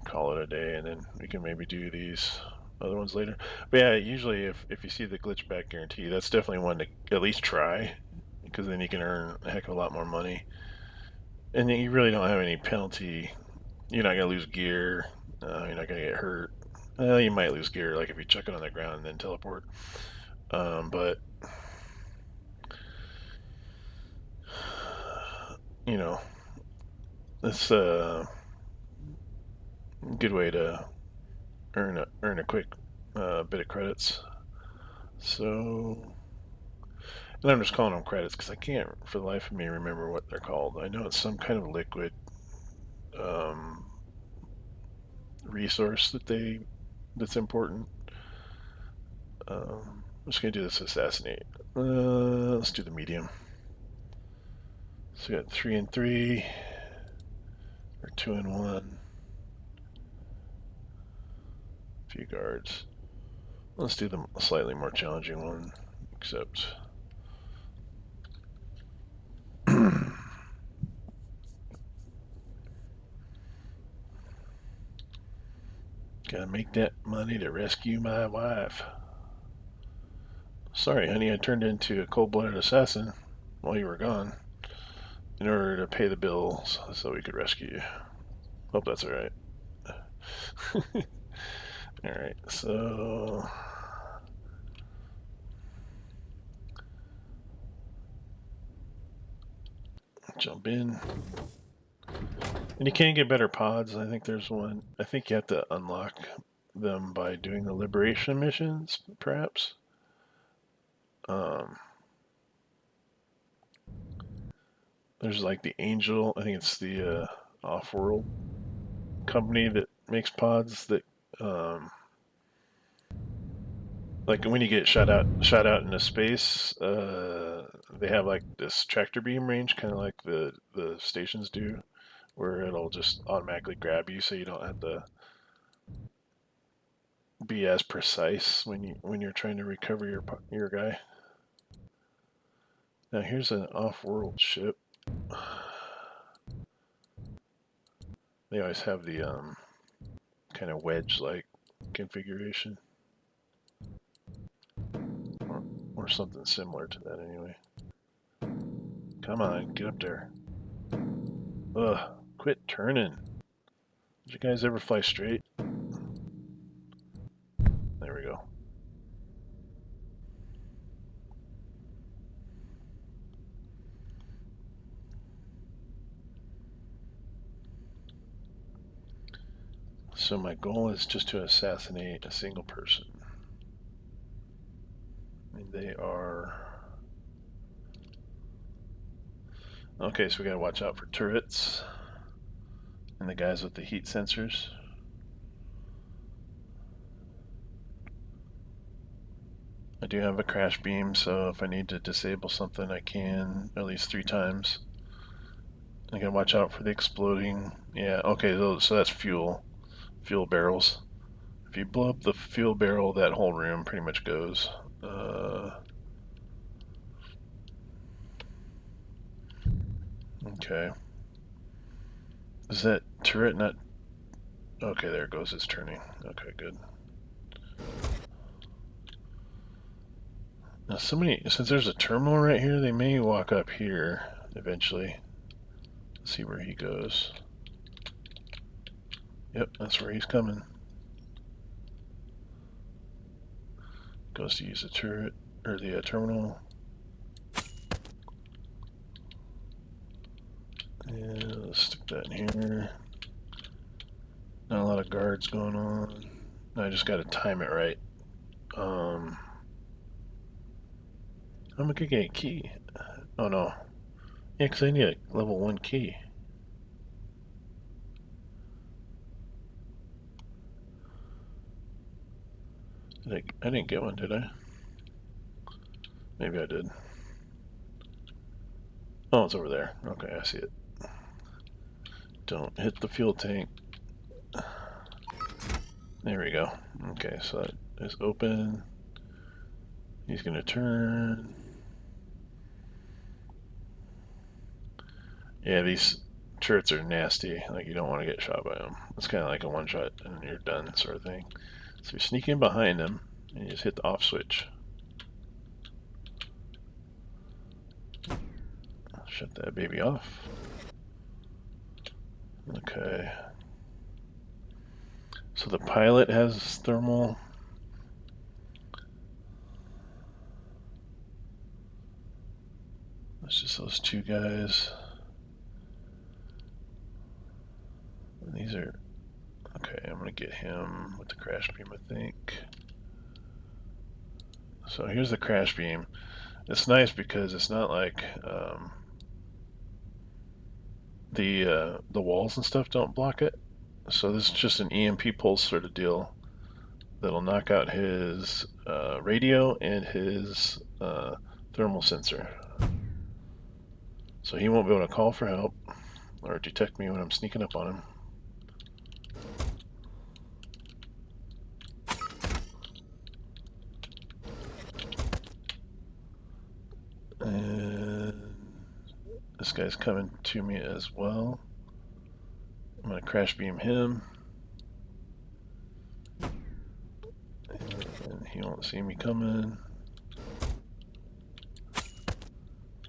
call it a day, and then we can maybe do these other ones later. But yeah, usually if you see the glitch back guarantee, that's definitely one to at least try, because then you can earn a heck of a lot more money. And then you really don't have any penalty. You're not gonna lose gear. You're not gonna get hurt. You might lose gear, like if you chuck it on the ground and then teleport. But you know, it's a good way to earn a quick bit of credits. So, and I'm just calling them credits because I can't for the life of me remember what they're called. I know it's some kind of liquid um, resource that's important. I'm just gonna do this assassinate. Let's do the medium. So we got 3 and 3, or 2 and 1. Few guards. Let's do the slightly more challenging one, except gotta make that money to rescue my wife. Sorry, honey, I turned into a cold-blooded assassin while you were gone in order to pay the bills so we could rescue you. Hope that's alright. Alright, so jump in. And you can get better pods. I think there's one. I think you have to unlock them by doing the liberation missions, perhaps. There's like the Angel. I think it's the off-world company that makes pods that, like when you get shot out into space, they have like this tractor beam range, kind of like the stations do, where it'll just automatically grab you, so you don't have to be as precise when you're trying to recover your guy. Now here's an off-world ship. They always have the kind of wedge-like configuration, or something similar to that anyway. Come on, get up there. Ugh, quit turning. Did you guys ever fly straight? There we go. So my goal is just to assassinate a single person. And they are... Okay, so we gotta watch out for turrets and the guys with the heat sensors. I do have a crash beam, so if I need to disable something, I can at least 3 times. I gotta watch out for the exploding. Yeah, okay, so that's fuel barrels. If you blow up the fuel barrel, that whole room pretty much goes. Okay. Is that turret not... Okay, there it goes, it's turning. Okay, good. Now since there's a terminal right here, they may walk up here eventually. Let's see where he goes. Yep, that's where he's coming. Goes to use the turret, or the terminal. And let's stick that in here. Not a lot of guards going on. I just gotta time it right. I'm gonna get a key. Oh no. Yeah, because I need a level 1 key. I didn't get one, did I? Maybe I did. Oh, it's over there. Okay, I see it. Don't hit the fuel tank. There we go. Okay, so that is open. He's gonna turn. Yeah, these turrets are nasty. Like, you don't want to get shot by them. It's kind of like a one shot and you're done sort of thing. So you sneak in behind them and you just hit the off switch. Shut that baby off. Okay. So the pilot has thermal. two guys. And these are... Okay, I'm going to get him with the crash beam, I think. So here's the crash beam. It's nice because it's not like the walls and stuff don't block it. So this is just an EMP pulse sort of deal that'll knock out his radio and his thermal sensor. So he won't be able to call for help or detect me when I'm sneaking up on him. And this guy's coming to me as well. I'm going to crash beam him. And he won't see me coming.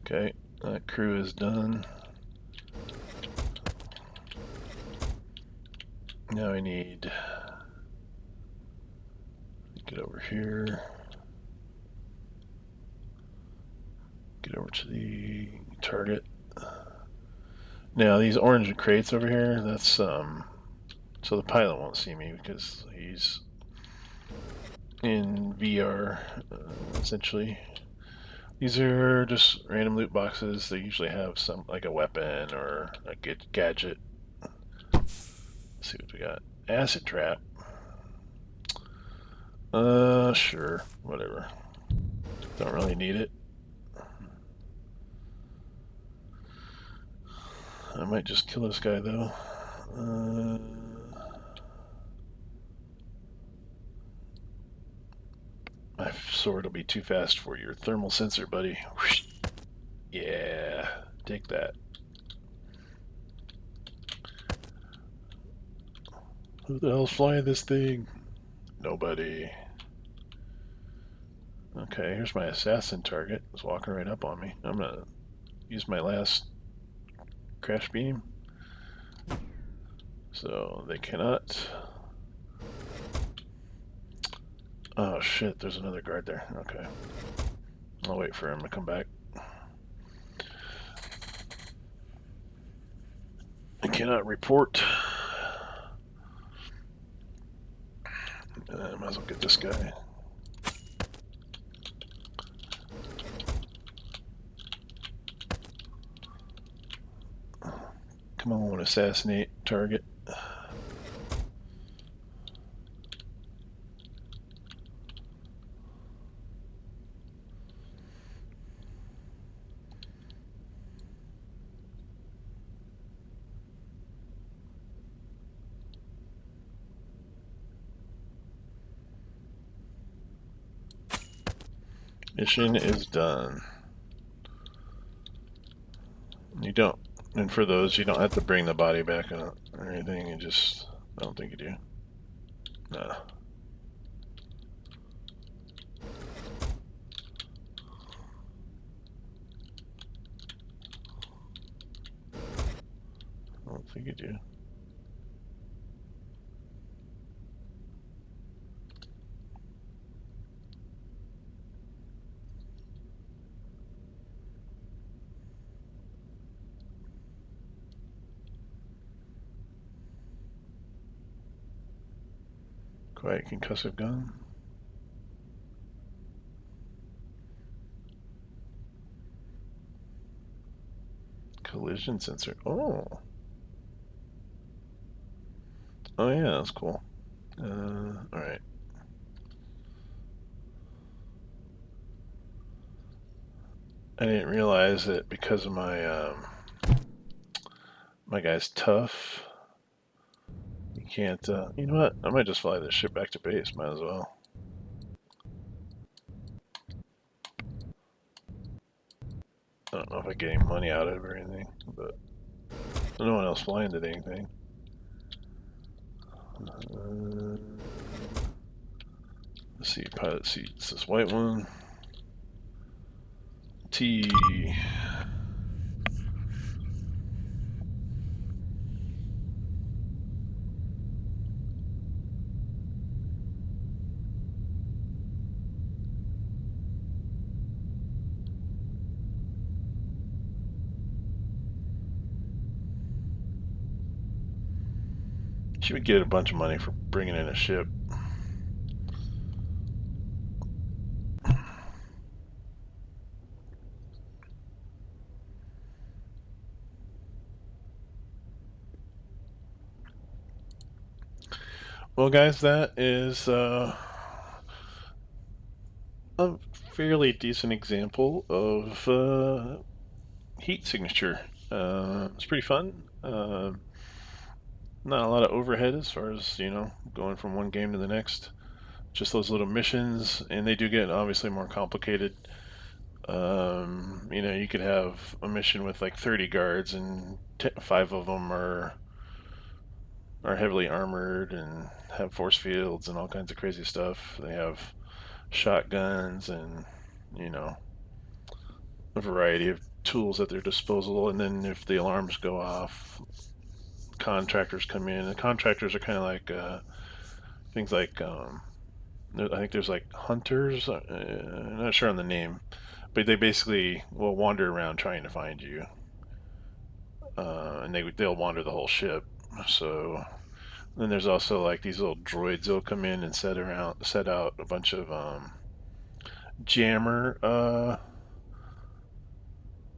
Okay, that crew is done. Now I need to get over here. Get over to the target. Now these orange crates over here, that's so the pilot won't see me because he's in VR, essentially. These are just random loot boxes. They usually have some, like a weapon or a good gadget. Let's see what we got. Acid trap. Sure, whatever. Don't really need it. I might just kill this guy though. My sword will be too fast for your thermal sensor, buddy. Yeah, take that. Who the hell's flying this thing? Nobody. Okay, here's my assassin target. It's walking right up on me. I'm gonna use my last crash beam. So they cannot. Oh shit, there's another guard there. Okay. I'll wait for him to come back. I cannot report. I might as well get this guy. Come on, assassinate target. Mission is done. You don't, and for those, you don't have to bring the body back or anything. You just, I don't think you do. No. I don't think you do. Quiet concussive gun. Collision sensor. Oh. Oh yeah, that's cool. Alright. I didn't realize that because of my my guy's tough. You can't, you know what? I might just fly this ship back to base, might as well. I don't know if I get any money out of it or anything, but no one else flying did anything. Let's see, pilot seats, this white one. T. She would get a bunch of money for bringing in a ship. Well, guys, that is a fairly decent example of heat signature. It's pretty fun. Not a lot of overhead as far as, going from one game to the next. Just those little missions, and they do get obviously more complicated. You could have a mission with like 30 guards, and five of them are heavily armored and have force fields and all kinds of crazy stuff. They have shotguns and, you know, a variety of tools at their disposal. And then if the alarms go off, contractors come in. The contractors are kind of like things like I think there's like hunters. I'm not sure on the name, but they basically will wander around trying to find you, and they'll wander the whole ship. So then there's also like these little droids that'll come in and set out a bunch of jammer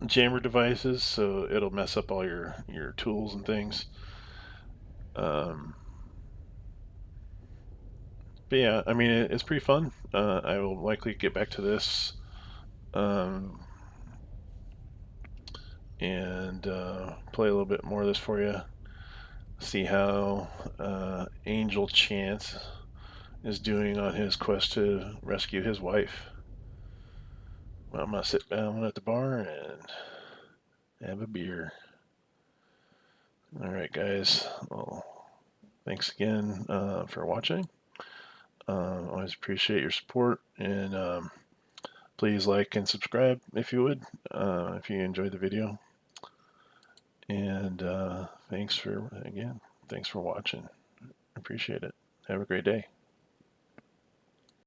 jammer devices, so it'll mess up all your tools and things. Um, but yeah, I mean it's pretty fun. I will likely get back to this um, and play a little bit more of this for you. See how Angel Chance is doing on his quest to rescue his wife. Well, I'm gonna sit down at the bar and have a beer. All right, guys. Well, thanks again for watching. Always appreciate your support, and please like and subscribe if you would, if you enjoyed the video. And thanks for watching. Appreciate it. Have a great day.